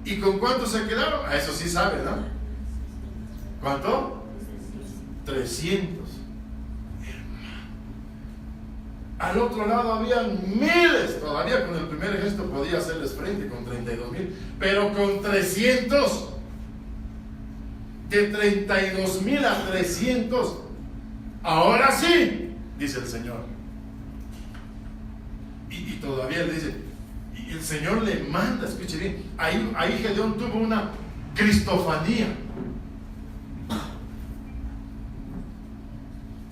¿Y con cuántos se quedaron? Eso sí sabe, ¿no? ¿Cuánto? 300. Al otro lado habían miles. Todavía con el primer ejército podía hacerles frente con 32,000. Pero con 300. De 32,000 a 300. Ahora sí, dice el Señor. Y todavía le dice, y el Señor le manda, escuche bien, ahí Gedeón tuvo una cristofanía.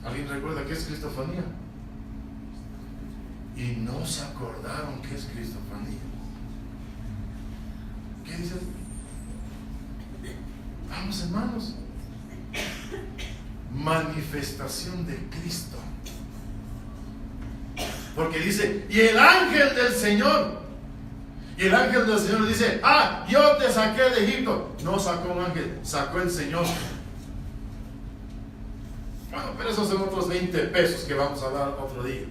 ¿Alguien recuerda qué es cristofanía? Y no se acordaron qué es cristofanía. ¿Qué dice? Vamos, hermanos. Manifestación de Cristo. Porque dice, y el ángel del Señor. Y el ángel del Señor dice: yo te saqué de Egipto. No sacó un ángel, sacó el Señor. Bueno, pero esos son otros 20 pesos que vamos a dar otro día.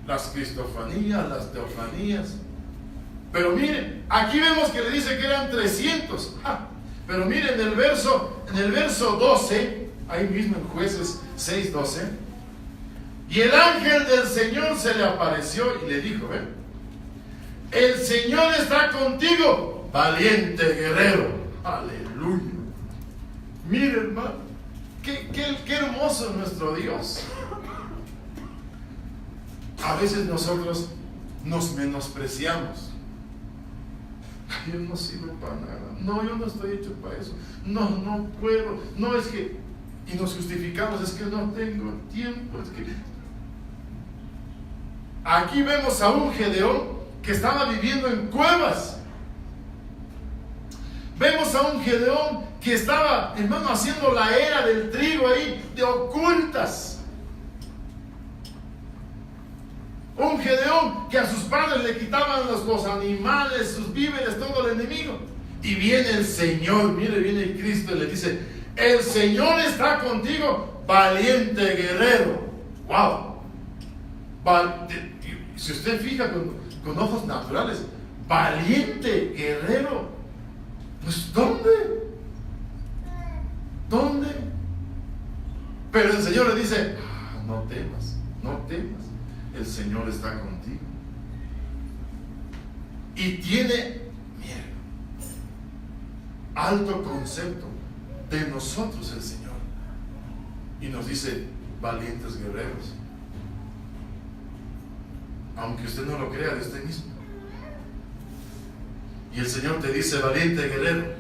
Las cristofanías, las teofanías. Pero miren, aquí vemos que le dice que eran 300. Pero miren, en el verso 12, ahí mismo en Jueces 6:12, Y el ángel del Señor se le apareció y le dijo, el Señor está contigo, valiente guerrero. Aleluya. Mire, hermano, qué hermoso es nuestro Dios. A veces nosotros nos menospreciamos. Yo no sirvo para nada. No, yo no estoy hecho para eso. No puedo. No, es que... Y nos justificamos, es que no tengo tiempo. Es que... Aquí vemos a un Gedeón que estaba viviendo en cuevas. Vemos a un Gedeón que estaba, hermano, haciendo la era del trigo ahí, de ocultas. Un Gedeón que a sus padres le quitaban los animales, sus víveres, todo el enemigo. Y viene el Señor, mire, viene Cristo y le dice, el Señor está contigo, valiente guerrero. ¡Wow! Si usted fija con ojos naturales, valiente guerrero. Pues ¿dónde? ¿Dónde? Pero el Señor le dice, no temas, no temas. El Señor está contigo. Y tiene, mire, alto concepto de nosotros el Señor. Y nos dice, valientes guerreros. Aunque usted no lo crea de usted mismo. Y el Señor te dice, valiente guerrero.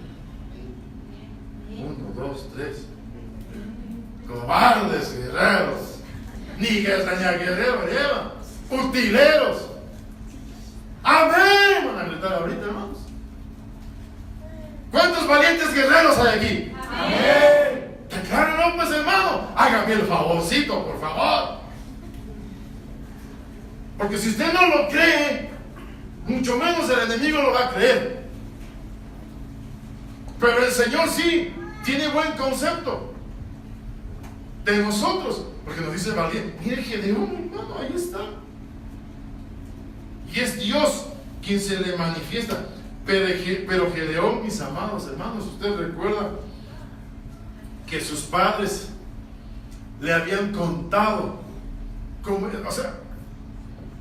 1, 2, 3. Cobardes guerreros. Ni guerrero lleva. Utileros. Amén. Van a gritar ahorita, hermanos. ¿Cuántos valientes guerreros hay aquí? Amén. Declárenlo, pues, hermano. Hágame el favorcito, por favor. Porque si usted no lo cree, mucho menos el enemigo lo va a creer. Pero el Señor sí tiene buen concepto de nosotros, porque nos dice valiente. Mire Gedeón, hermano, ahí está. Y es Dios quien se le manifiesta. Pero Gedeón, mis amados hermanos, usted recuerda que sus padres le habían contado cómo, o sea,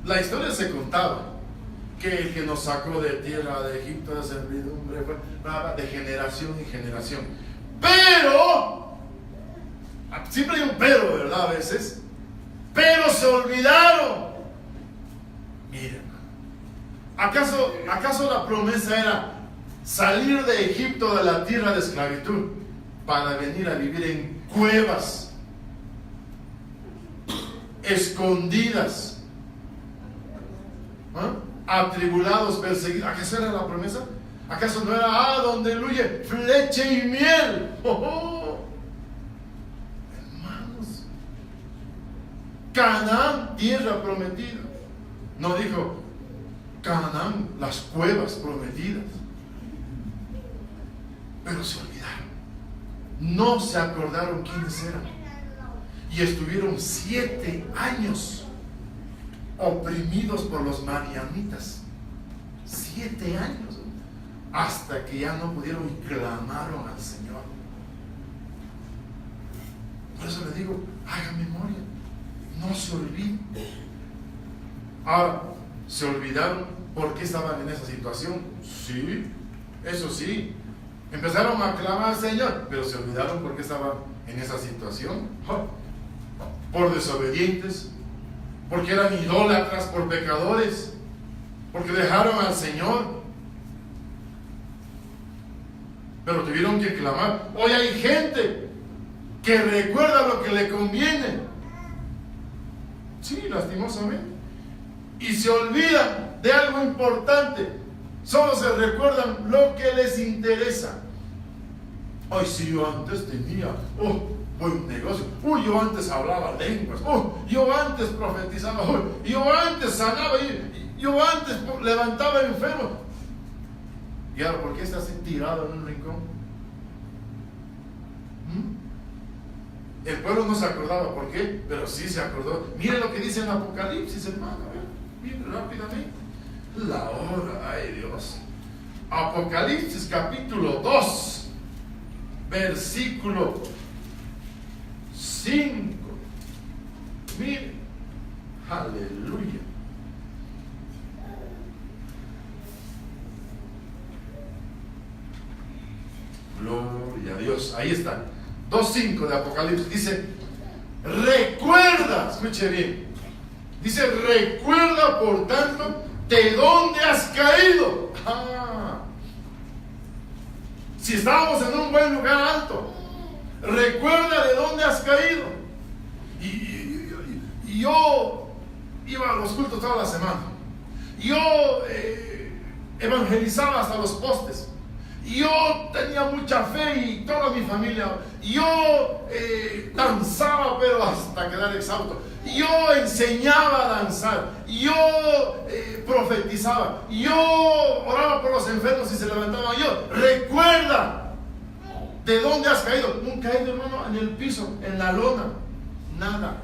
la historia se contaba que el que nos sacó de tierra de Egipto de servidumbre fue de generación en generación. Pero siempre hay un pero, ¿verdad? A veces. Pero se olvidaron. Miren, ¿acaso la promesa era salir de Egipto, de la tierra de esclavitud, para venir a vivir en cuevas, escondidas, atribulados, perseguidos? ¿Acaso era la promesa? ¿Acaso no era donde fluye leche y miel? Hermanos, Canaán, tierra prometida. No dijo Canaán, las cuevas prometidas. Pero se olvidaron. No se acordaron quiénes eran. Y estuvieron 7 años oprimidos por los madianitas. 7 años. Hasta que ya no pudieron y clamaron al Señor. Por eso le digo, haga memoria. No se olvide. Ahora, ¿se olvidaron por qué estaban en esa situación? Sí, eso sí. Empezaron a clamar al Señor, pero se olvidaron por qué estaban en esa situación. Por desobedientes, porque eran idólatras, por pecadores, porque dejaron al Señor. Pero tuvieron que clamar. Hoy hay gente que recuerda lo que le conviene. Sí, lastimosamente. Y se olvidan de algo importante. Solo se recuerdan lo que les interesa. Ay, si yo antes tenía buen negocio. Yo antes hablaba lenguas. Yo antes profetizaba. Yo antes sanaba. Yo antes levantaba enfermos. ¿Y ahora por qué estás tirado en un rincón? El pueblo no se acordaba por qué, pero sí se acordó. Mire lo que dice en Apocalipsis, hermano. Mire rápidamente. La hora, ay Dios. Apocalipsis capítulo 2, versículo 5. Mire, Aleluya. Gloria a Dios. Ahí está. 2:5 de Apocalipsis. Dice, recuerda, escuche bien. Dice, recuerda por tanto de dónde has caído. Si estábamos en un buen lugar alto, recuerda de dónde has caído. Y yo iba a los cultos toda la semana. Yo evangelizaba hasta los postes. Yo tenía mucha fe y toda mi familia. Yo danzaba pero hasta quedar exhausto. Yo enseñaba a danzar. Yo profetizaba. Yo oraba por los enfermos y se levantaban. Yo, recuerda de dónde has caído. Nunca he caído, hermano, en el piso, en la lona. Nada.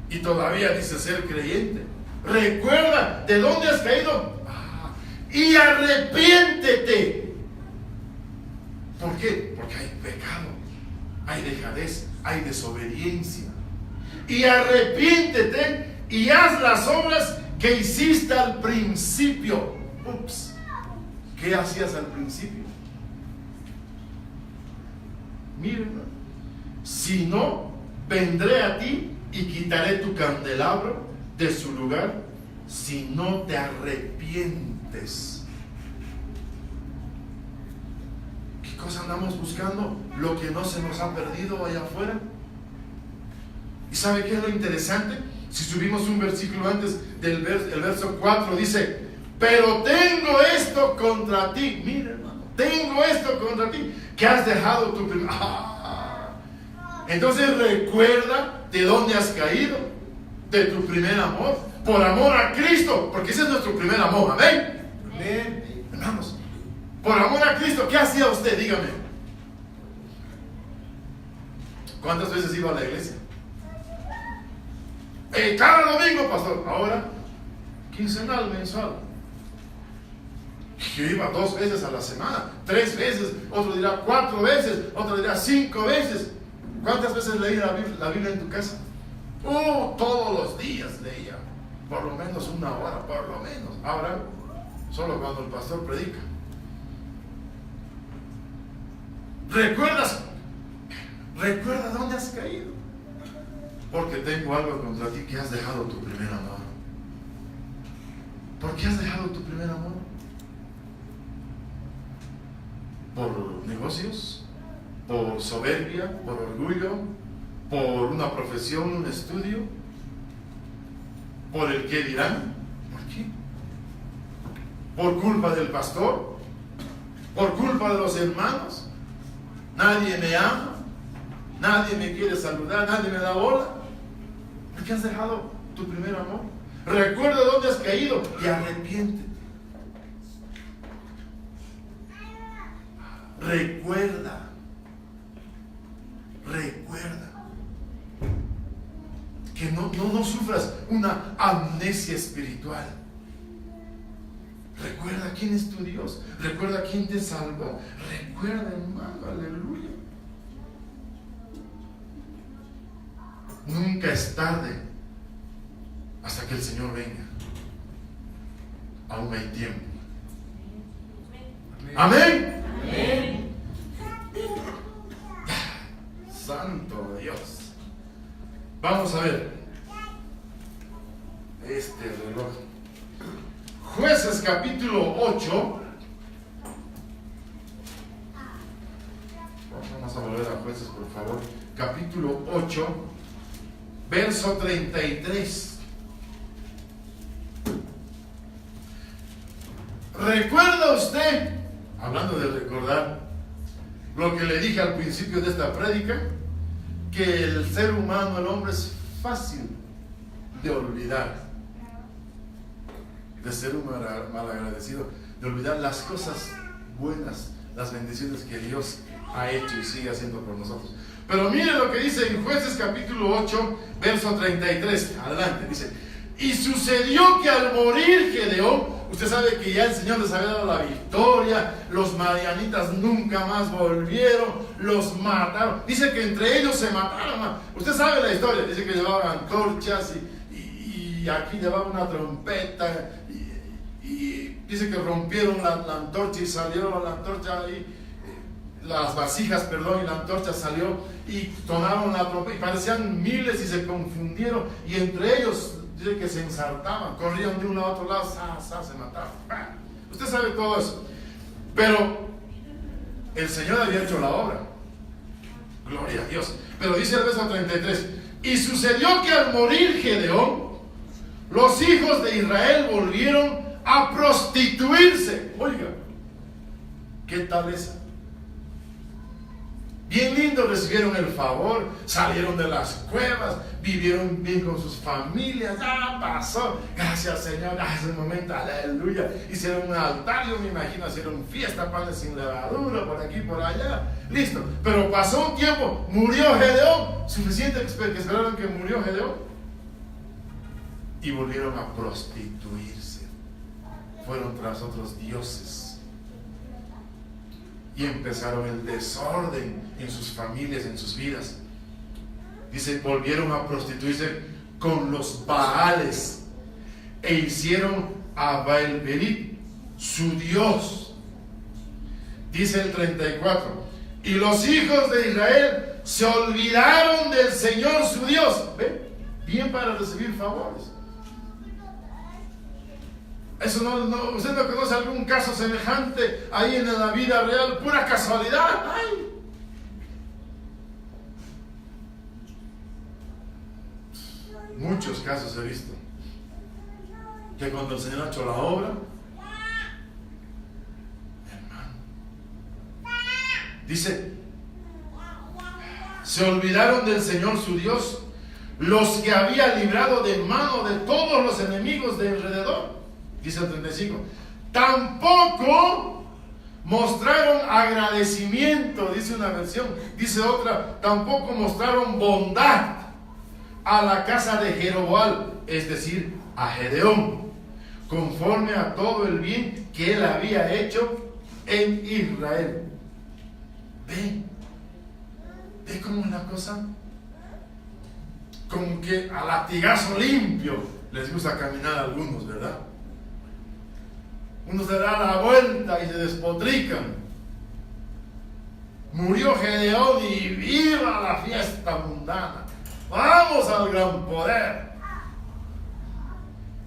Y todavía dice ser creyente. Recuerda de dónde has caído. Y arrepiéntete. ¿Por qué? Porque hay pecado, hay dejadez, hay desobediencia. Y arrepiéntete y haz las obras que hiciste al principio. Ups. ¿Qué hacías al principio? Miren, si no, vendré a ti y quitaré tu candelabro de su lugar si no te arrepientes. ¿Qué cosa andamos buscando? Lo que no se nos ha perdido allá afuera. ¿Y sabe qué es lo interesante? Si subimos un versículo antes del verso 4, dice, pero tengo esto contra ti. Mira, hermano, tengo esto contra ti, que has dejado tu primer... Entonces recuerda de dónde has caído, de tu primer amor, por amor a Cristo, porque ese es nuestro primer amor. Amén. Amén. Hermanos, por amor a Cristo, ¿qué hacía usted? Dígame. ¿Cuántas veces iba a la iglesia? Cada domingo, pastor. Ahora, quincenal, mensual. Yo iba 2 veces a la semana, 3 veces, otro dirá 4 veces, otro dirá 5 veces. ¿Cuántas veces leí la Biblia en tu casa? Todos los días leía, por lo menos 1 hora, por lo menos. Ahora, solo cuando el pastor predica. Recuerda dónde has caído, porque tengo algo contra ti, que has dejado tu primer amor. ¿Por qué has dejado tu primer amor? ¿Por negocios? ¿Por soberbia? ¿Por orgullo? ¿Por una profesión, un estudio? ¿Por el qué dirán? ¿Por qué? ¿Por culpa del pastor? ¿Por culpa de los hermanos? Nadie me ama, nadie me quiere saludar, nadie me da bola. ¿Por qué has dejado tu primer amor? Recuerda dónde has caído y arrepiéntete. Recuerda que no sufras una amnesia espiritual. Recuerda quién es tu Dios, recuerda quién te salvó, recuerda, hermano, aleluya. Nunca es tarde hasta que el Señor venga. Aún hay tiempo. Amén. Amén. Santo Dios. Vamos a ver este reloj. Jueces capítulo 8. Vamos a volver a Jueces, por favor. Capítulo 8, verso 33. ¿Recuerda usted, hablando de recordar, lo que le dije al principio de esta prédica? Que el ser humano, el hombre, es fácil de olvidar, de ser un malagradecido, de olvidar las cosas buenas, las bendiciones que Dios ha hecho y sigue haciendo por nosotros. Pero mire lo que dice en Jueces capítulo 8, verso 33. Adelante, dice: y sucedió que al morir Gedeón, usted sabe que ya el Señor les había dado la victoria, los madianitas nunca más volvieron, los mataron. Dice que entre ellos se mataron. Usted sabe la historia, dice que llevaban antorchas y aquí llevaban una trompeta y dice que rompieron la antorcha y salieron la antorcha ahí. Las vasijas, perdón, y la antorcha salió y sonaron la trompeta y parecían miles y se confundieron y entre ellos dice que se ensartaban, corrían de uno a otro lado, se mataban. Usted sabe todo eso, pero el Señor había hecho la obra, gloria a Dios. Pero dice el verso 33, y sucedió que al morir Gedeón, los hijos de Israel volvieron a prostituirse. Oiga, ¿qué tal esa? Bien lindo, recibieron el favor, salieron de las cuevas, vivieron bien con sus familias, ya pasó, gracias Señor, es el momento, aleluya. Hicieron un altar, yo me imagino, hicieron fiesta, panes sin levadura, por aquí, por allá, listo. Pero pasó un tiempo, murió Gedeón, suficiente que esperaron que murió Gedeón, y volvieron a prostituirse, fueron tras otros dioses. Y empezaron el desorden en sus familias, en sus vidas. Dice, volvieron a prostituirse con los Baales e hicieron a Baal-Berit su dios. Dice el 34, y los hijos de Israel se olvidaron del Señor su Dios. ¿Ve? Bien para recibir favores. Eso no, usted no conoce algún caso semejante ahí en la vida real, pura casualidad. ¡Ay! Muchos casos he visto que cuando el Señor ha hecho la obra, hermano, dice, se olvidaron del Señor su Dios, los que había librado de mano de todos los enemigos de alrededor. Dice el 35, tampoco mostraron agradecimiento, dice una versión, dice otra, tampoco mostraron bondad a la casa de Jeroboam, es decir, a Gedeón, conforme a todo el bien que él había hecho en Israel. ¿Ve cómo es la cosa? Como que a latigazo limpio les gusta caminar a algunos, ¿verdad? Uno se da la vuelta y se despotrican. Murió Gedeón y viva la fiesta mundana. Vamos al gran poder.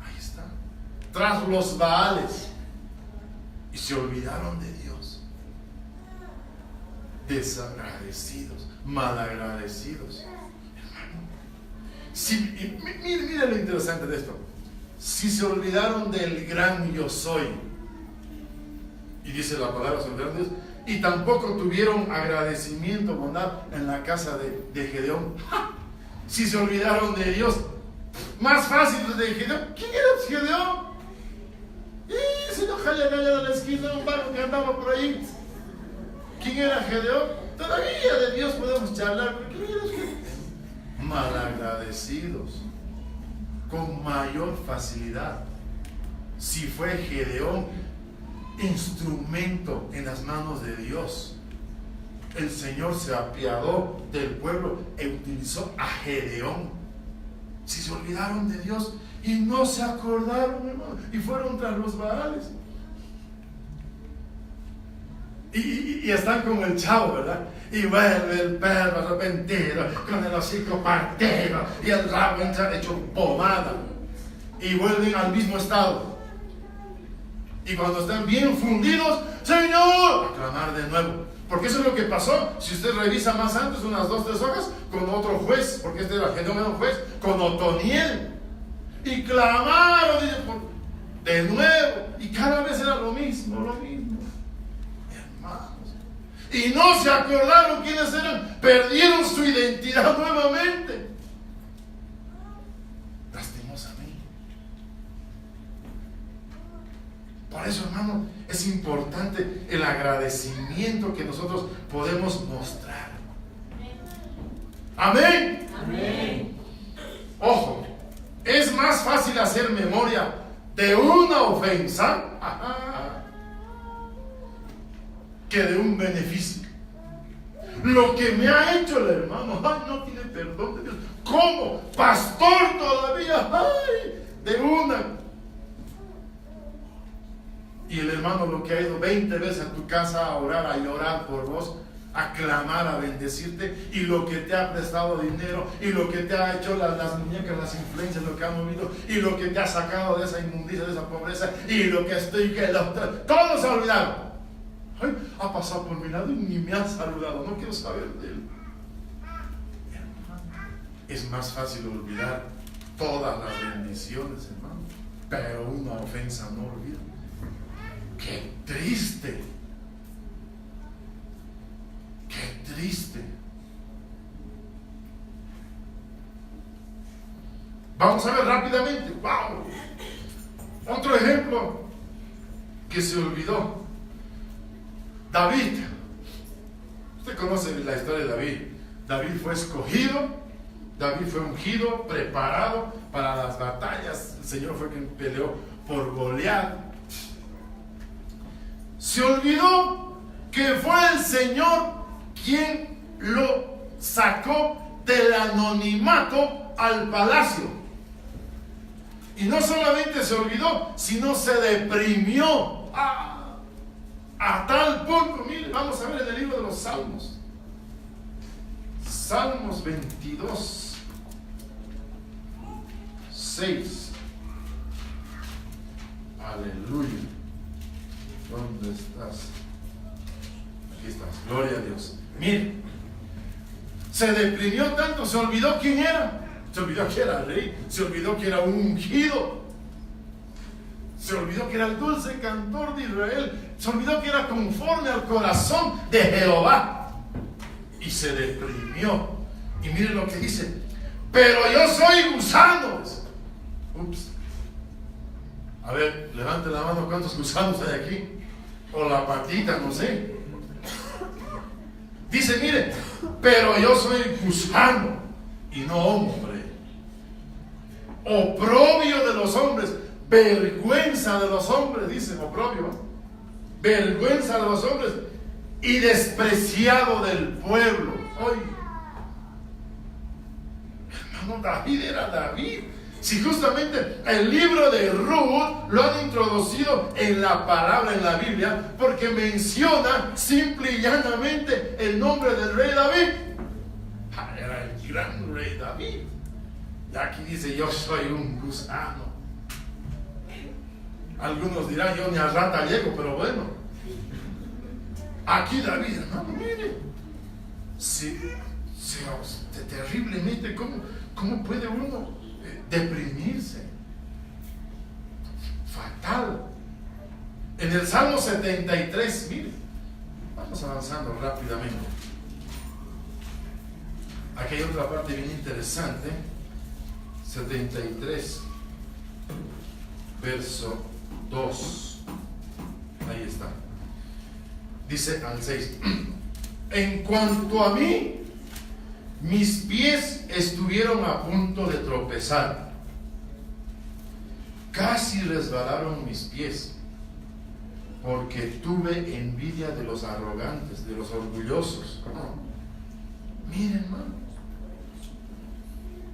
Ahí está. Tras los Baales. Y se olvidaron de Dios. Desagradecidos, malagradecidos. Hermano. Mire lo interesante de esto. Si se olvidaron del gran yo soy, y dice la palabra sobre Dios, y tampoco tuvieron agradecimiento, bondad en la casa de Gedeón. ¡Ja! Si se olvidaron de Dios, más fácil de Gedeón. ¿Quién era Gedeón? Ese no jala de la esquina, un barco que andaba por ahí. ¿Quién era Gedeón? Todavía de Dios podemos charlar, pero ¿quién era Gedeón? Malagradecidos, con mayor facilidad. Si fue Gedeón instrumento en las manos de Dios, el Señor se apiadó del pueblo e utilizó a Gedeón. Si se olvidaron de Dios y no se acordaron, hermano, y fueron tras los Baales, y están como el chavo, ¿verdad? Y vuelve el perro arrepentido con el hocico partido y el rabo hecho pomada, y vuelven al mismo estado. Y cuando están bien fundidos, Señor, a clamar de nuevo. Porque eso es lo que pasó. Si usted revisa más antes, unas 2 o 3 hojas, con otro juez, porque este era Gedeón, era un juez, con Otoniel. Y clamaron de nuevo. Y cada vez era lo mismo, hermanos. Y no se acordaron quiénes eran. Perdieron su identidad nuevamente. Por eso, hermano, es importante el agradecimiento que nosotros podemos mostrar. Amén. Amén. Ojo, es más fácil hacer memoria de una ofensa que de un beneficio. Lo que me ha hecho el hermano, no tiene perdón de Dios. ¿Cómo? Pastor todavía, de una. Y el hermano lo que ha ido 20 veces a tu casa a orar, a llorar por vos, a clamar, a bendecirte, y lo que te ha prestado dinero, y lo que te ha hecho las muñecas, las influencias, lo que ha movido, y lo que te ha sacado de esa inmundicia, de esa pobreza, y lo que estoy, todo se ha olvidado. Ha pasado por mi lado y ni me ha saludado, no quiero saber de él. Es más fácil olvidar todas las bendiciones, hermano, pero una ofensa no olvida. ¡Qué triste! ¡Qué triste! Vamos a ver rápidamente. ¡Wow! Otro ejemplo que se olvidó. David. Usted conoce la historia de David. David fue escogido, David fue ungido, preparado para las batallas. El Señor fue quien peleó por Goliat. Se olvidó que fue el Señor quien lo sacó del anonimato al palacio. Y no solamente se olvidó, sino se deprimió a tal punto. Mire, vamos a ver en el libro de los Salmos. Salmos 22, 6. Aleluya. ¿Dónde estás? Aquí estás. Gloria a Dios. Mire, se deprimió tanto, se olvidó quién era. Se olvidó que era rey, se olvidó que era un ungido, se olvidó que era el dulce cantor de Israel, se olvidó que era conforme al corazón de Jehová, y se deprimió. Y miren lo que dice: pero yo soy gusano. Ups. A ver, levante la mano, ¿cuántos gusanos hay aquí? O la patita, no sé. Dice, mire, pero yo soy gusano y no hombre, oprobio de los hombres, vergüenza de los hombres, dice, oprobio, vergüenza de los hombres y despreciado del pueblo. Oye, hermano, David era David. Si justamente el libro de Ruth lo han introducido en la palabra, en la Biblia, porque menciona simple y llanamente el nombre del rey David. Era el gran rey David. Y aquí dice, yo soy un gusano. Algunos dirán, yo ni a rata llego, pero bueno. Aquí David, hermano, mire, terriblemente, ¿cómo puede uno deprimirse? Fatal. En el Salmo 73, mire, vamos avanzando rápidamente. Aquí hay otra parte bien interesante. 73, verso 2. Ahí está. Dice al 6: en cuanto a mí, mis pies estuvieron a punto de tropezar. Casi resbalaron mis pies, porque tuve envidia de los arrogantes, de los orgullosos. Miren, hermano,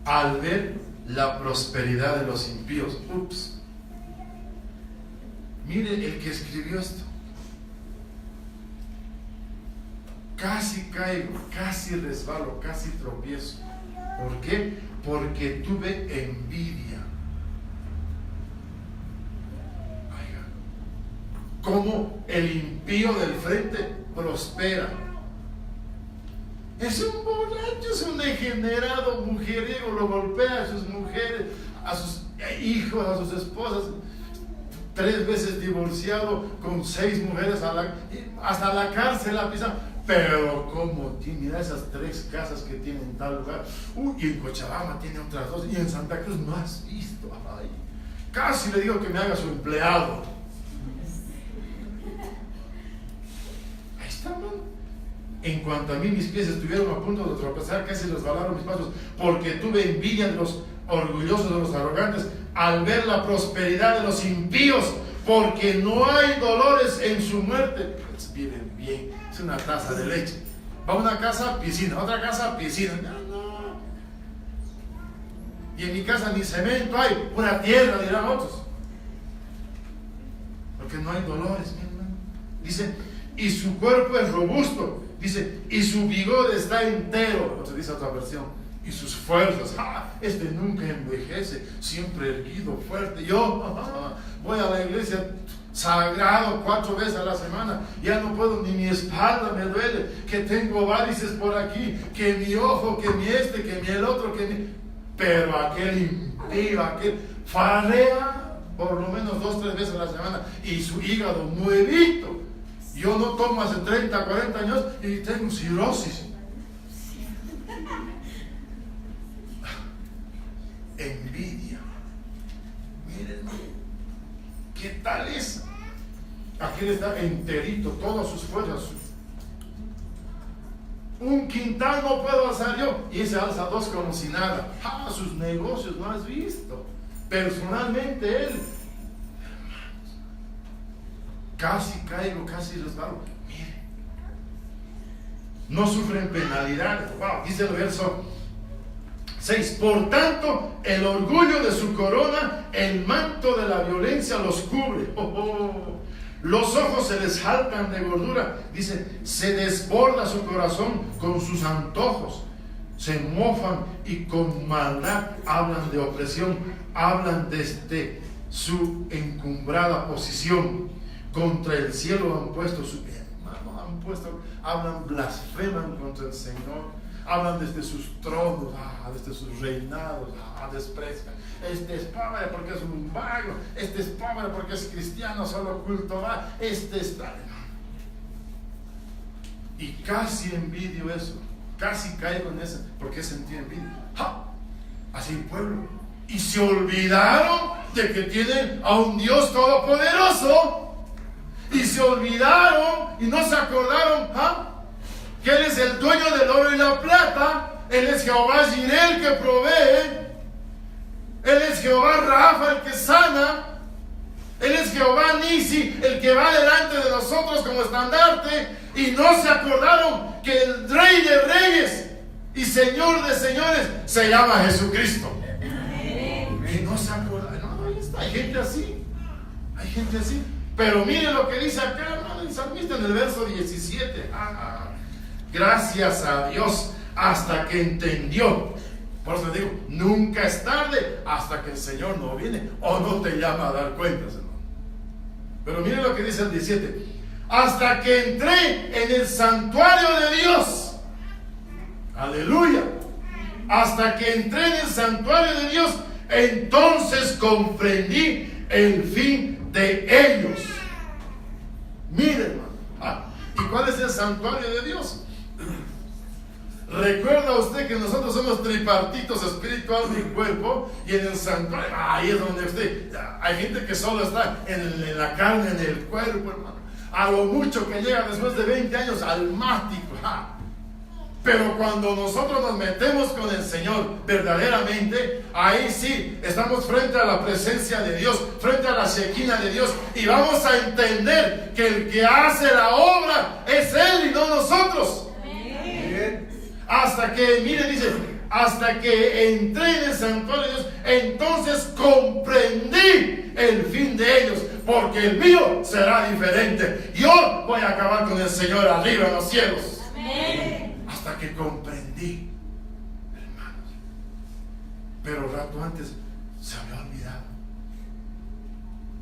al ver la prosperidad de los impíos. Ups. Mire el que escribió esto. Casi caigo, casi resbalo, casi tropiezo. ¿Por qué? Porque tuve envidia. Oiga, cómo el impío del frente prospera. Es un borracho, es un degenerado mujeriego, lo golpea a sus mujeres, a sus hijos, a sus esposas. 3 veces divorciado, con 6 mujeres, hasta la cárcel la pisa. Pero como tiene, mira esas 3 casas que tiene en tal lugar. Y en Cochabamba tiene otras 2. Y en Santa Cruz no has visto. Ay, casi le digo que me haga su empleado. Ahí está, hermano. En cuanto a mí, mis pies estuvieron a punto de tropezar, casi resbalaron mis pasos, porque tuve envidia de los orgullosos, de los arrogantes, al ver la prosperidad de los impíos, porque no hay dolores en su muerte. Pues viven bien, es una taza de leche. Va a una casa, piscina, otra casa, piscina. No. Y en mi casa ni cemento hay, una tierra, dirán otros. Porque no hay dolores, mi hermano. Dice, y su cuerpo es robusto. Dice, y su vigor está entero. Otra dice otra versión. Y sus fuerzas, este nunca envejece, siempre erguido, fuerte. Yo voy a la iglesia sagrado 4 veces a la semana, ya no puedo, ni mi espalda me duele, que tengo varices por aquí, que mi ojo, que mi que mi el otro, que mi... Pero aquel impío, aquel farrea por lo menos 2-3 veces a la semana, y su hígado nuevito. Yo no tomo hace 30, 40 años y tengo cirrosis. Envidia. Miren, ¿qué tal es? Aquel está enterito, todas sus fuerzas. Un quintal no puedo alzar yo, y ese alza 2 como si nada. Sus negocios no has visto. Personalmente él, casi caigo, casi resbalo. Miren, no sufren penalidades. Dice el verso 6, por tanto, el orgullo de su corona, el manto de la violencia los cubre. Los ojos se les jaltan de gordura. Dice, se desborda su corazón con sus antojos. Se mofan y con maldad hablan de opresión. Hablan desde su encumbrada posición. Contra el cielo han puesto su... hablan, blasfeman contra el Señor. Hablan desde sus tronos, desde sus reinados, desprecian. Este es pobre porque es un vago, este es pobre porque es cristiano, solo culto va, este está... Y casi envidio eso, casi caigo en eso, porque sentí envidia. Así el pueblo. Y se olvidaron de que tienen a un Dios todopoderoso. Y se olvidaron y no se acordaron, que Él es el dueño del oro y la plata. Él es Jehová Jireh, el que provee. Él es Jehová Rafa, el que sana. Él es Jehová Nisi, el que va delante de nosotros como estandarte. Y no se acordaron que el Rey de Reyes y Señor de Señores se llama Jesucristo. Y no se acordaron. No, hay gente así. Hay gente así. Pero mire lo que dice acá, hermano, el salmista en el verso 17. Gracias a Dios hasta que entendió. Por eso digo, nunca es tarde hasta que el Señor no viene o no te llama a dar cuentas, hermano. Pero mire lo que dice el 17. Hasta que entré en el santuario de Dios. Aleluya. Hasta que entré en el santuario de Dios, entonces comprendí el fin de ellos. Mire, hermano. ¿Y cuál es el santuario de Dios? ¿Recuerda usted que nosotros somos tripartitos, espíritu, alma y cuerpo? Y en el santuario, ahí es donde usted... Hay gente que solo está en la carne, en el cuerpo, hermano. A lo mucho que llega después de 20 años almático. Pero cuando nosotros nos metemos con el Señor verdaderamente, ahí sí estamos frente a la presencia de Dios, frente a la Shekinah de Dios, y vamos a entender que el que hace la obra es Él y no nosotros. Bien. Hasta que, mire, dice, hasta que entré en el santuario de Dios, entonces comprendí el fin de ellos, porque el mío será diferente. Yo voy a acabar con el Señor arriba en los cielos. Amén. Hasta que comprendí, hermanos. Pero rato antes se había olvidado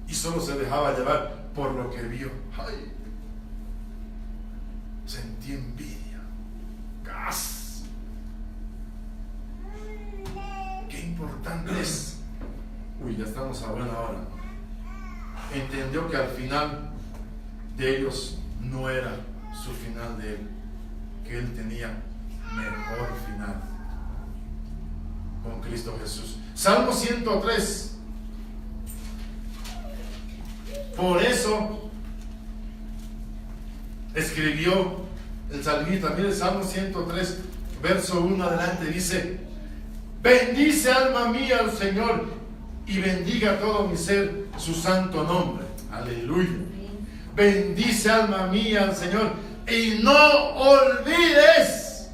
y solo se dejaba llevar por lo que vio. Sentí envidia. ¡Gas! Qué importante es. Ya estamos a buena hora. Entendió que al final de ellos no era su final de él, que él tenía mejor final con Cristo Jesús. Salmo 103. Por eso escribió el salmista. Mire el Salmo 103, verso 1 adelante, dice: bendice alma mía al Señor y bendiga todo mi ser su santo nombre. Aleluya. Bendice, alma mía, al Señor, y no olvides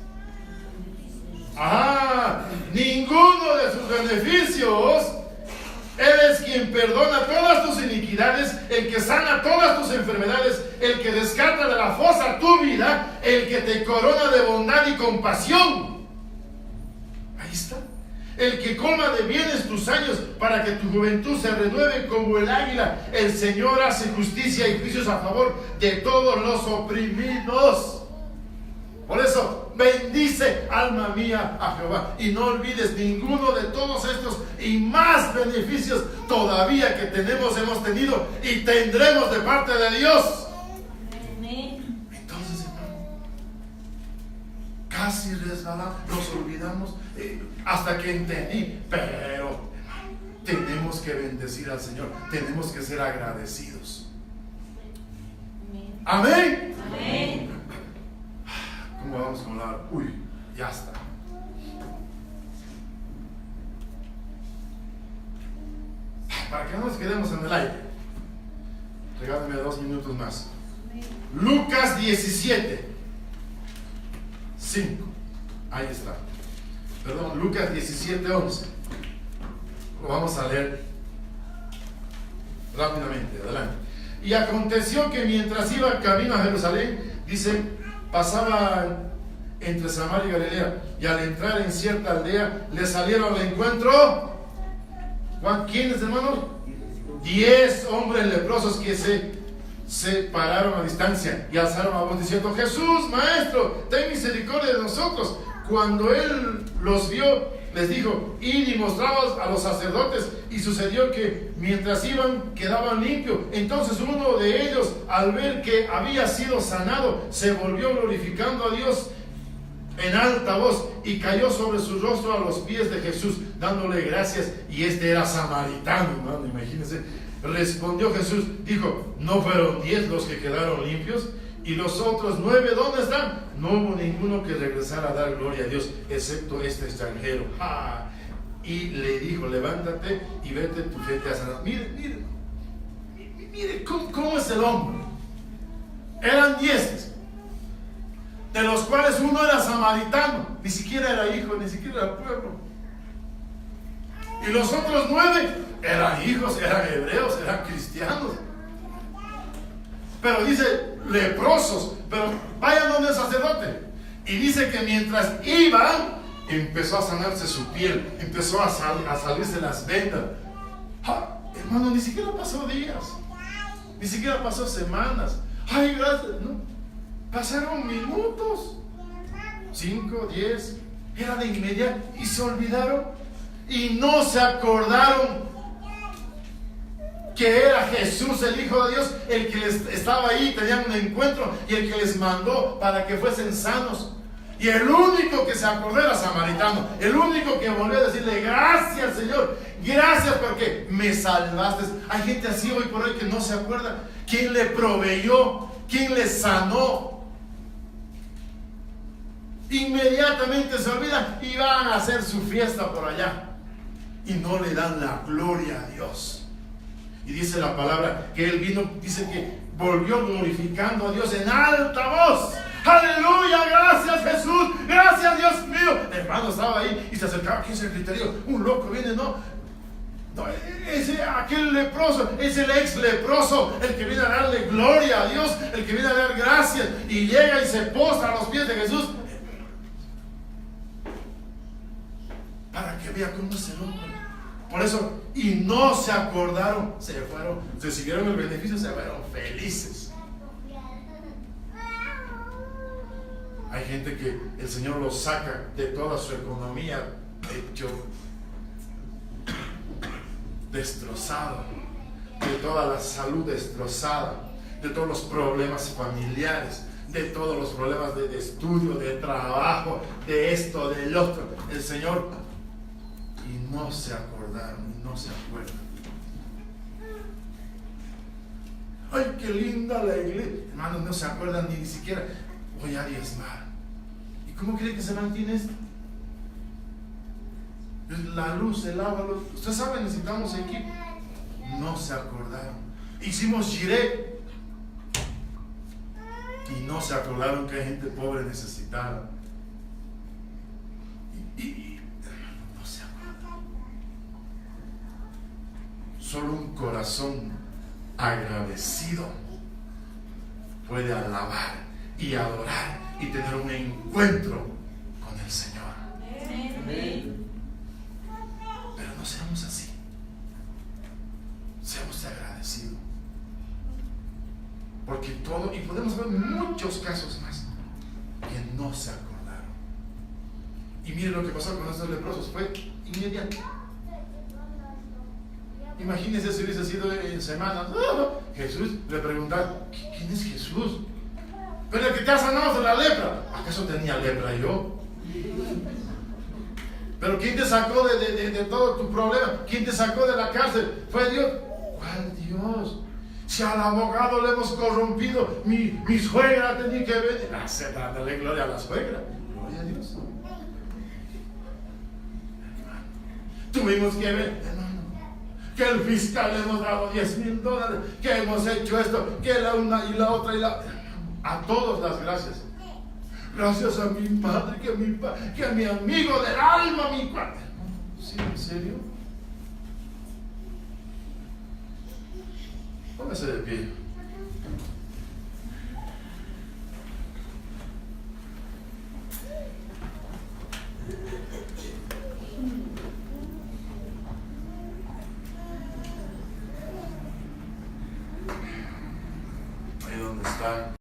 ninguno de sus beneficios. Él es quien perdona todas tus iniquidades, el que sana todas tus enfermedades, el que rescata de la fosa tu vida, el que te corona de bondad y compasión. Ahí está. El que colma de bienes tus años para que tu juventud se renueve como el águila. El Señor hace justicia y juicios a favor de todos los oprimidos. Por eso, bendice, alma mía, a Jehová, y no olvides ninguno de todos estos y más beneficios todavía que hemos tenido y tendremos de parte de Dios. Entonces, hermano, casi resbalamos, nos olvidamos hasta que entendí, pero tenemos que bendecir al Señor, tenemos que ser agradecidos. Amén. Amén. ¿Cómo vamos con la? Uy, ya está. Para que no nos quedemos en el aire, regálame 2 minutos más. Lucas 17, 5. Ahí está. Perdón, Lucas 17, 11. Lo vamos a leer rápidamente. Adelante. Y aconteció que mientras iba camino a Jerusalén, dice, pasaba entre Samaria y Galilea, y al entrar en cierta aldea le salieron al encuentro. ¿Quiénes, hermanos? 10 hombres leprosos que se pararon a distancia y alzaron la voz diciendo: Jesús, Maestro, ten misericordia de nosotros. Cuando él los vio, les dijo: id y mostraos a los sacerdotes. Y sucedió que mientras iban, quedaban limpios. Entonces uno de ellos, al ver que había sido sanado, se volvió glorificando a Dios en alta voz y cayó sobre su rostro a los pies de Jesús, dándole gracias. Y este era samaritano, hermano, imagínense. Respondió Jesús, dijo: ¿no fueron 10 los que quedaron limpios? ¿Y los otros 9 dónde están? No hubo ninguno que regresara a dar gloria a Dios, excepto este extranjero. Y le dijo: levántate y vete, tu fe te ha sanado. Mire cómo es el hombre. Eran 10, de los cuales uno era samaritano, ni siquiera era hijo, ni siquiera era pueblo. Y los otros 9 eran hijos, eran hebreos, eran cristianos. Pero dice leprosos. Pero vayan donde el sacerdote. Y dice que mientras iban, empezó a sanarse su piel, empezó a salirse las vendas. Hermano, ni siquiera pasó días, ni siquiera pasó semanas. Ay, gracias, no. Pasaron minutos, 5, 10, era de inmediato, y se olvidaron y no se acordaron que era Jesús, el Hijo de Dios, el que les estaba ahí, tenían un encuentro, y el que les mandó para que fuesen sanos. Y el único que se acordó era samaritano, el único que volvió a decirle: gracias, Señor, gracias porque me salvaste. Hay gente así hoy por hoy que no se acuerda quién le proveyó, quién le sanó. Inmediatamente se olvidan y van a hacer su fiesta por allá y no le dan la gloria a Dios. Y dice la palabra que él vino, dice que volvió glorificando a Dios en alta voz. Aleluya, gracias Jesús, gracias Dios mío. El hermano estaba ahí y se acercaba. ¿Quién es el criterio? Un loco viene, no, aquel leproso, es el ex leproso, el que viene a darle gloria a Dios, el que viene a dar gracias, y llega y se postra a los pies de Jesús para que vea cómo es el hombre. Por eso, y no se acordaron, se fueron, recibieron el beneficio, se fueron felices. Hay gente que el Señor los saca de toda su economía, hecho destrozado, de toda la salud destrozada, de todos los problemas familiares, de todos los problemas de estudio, de trabajo, de esto, del otro. El Señor, y no se acordaron, y no se acuerdan. Ay, qué linda la iglesia. Hermanos, no se acuerdan ni siquiera: voy a diezmar. ¿Y cómo cree que se mantiene esto? La luz, el agua, usted sabe, necesitamos equipo. No se acordaron. Hicimos Jireh y no se acordaron que hay gente pobre necesitada. Y no se acordaron. Solo un corazón agradecido puede alabar y adorar y tener un encuentro con el Señor. Pero no seamos así. Seamos agradecidos. Porque todo, y podemos ver muchos casos más que no se acordaron. Y miren lo que pasó con estos leprosos, fue inmediato. Imagínense si hubiese sido en semanas. Jesús le preguntaron, ¿quién es Jesús? Pero el que te ha sanado de la lepra. ¿Acaso tenía lepra yo? Pero ¿quién te sacó de todo tu problema? ¿Quién te sacó de la cárcel? Fue Dios. ¿Cuál Dios? Si al abogado le hemos corrompido, mi suegra tenía que venir. Darle gloria a la suegra. Gloria a Dios. Tuvimos que ver, hermano, que el fiscal le hemos dado $10,000, que hemos hecho esto, que la una y la otra y la... A todos las gracias. Gracias a mi padre, que a mi amigo del alma, mi padre. ¿Sí, en serio? Póngase de pie. Ahí donde está.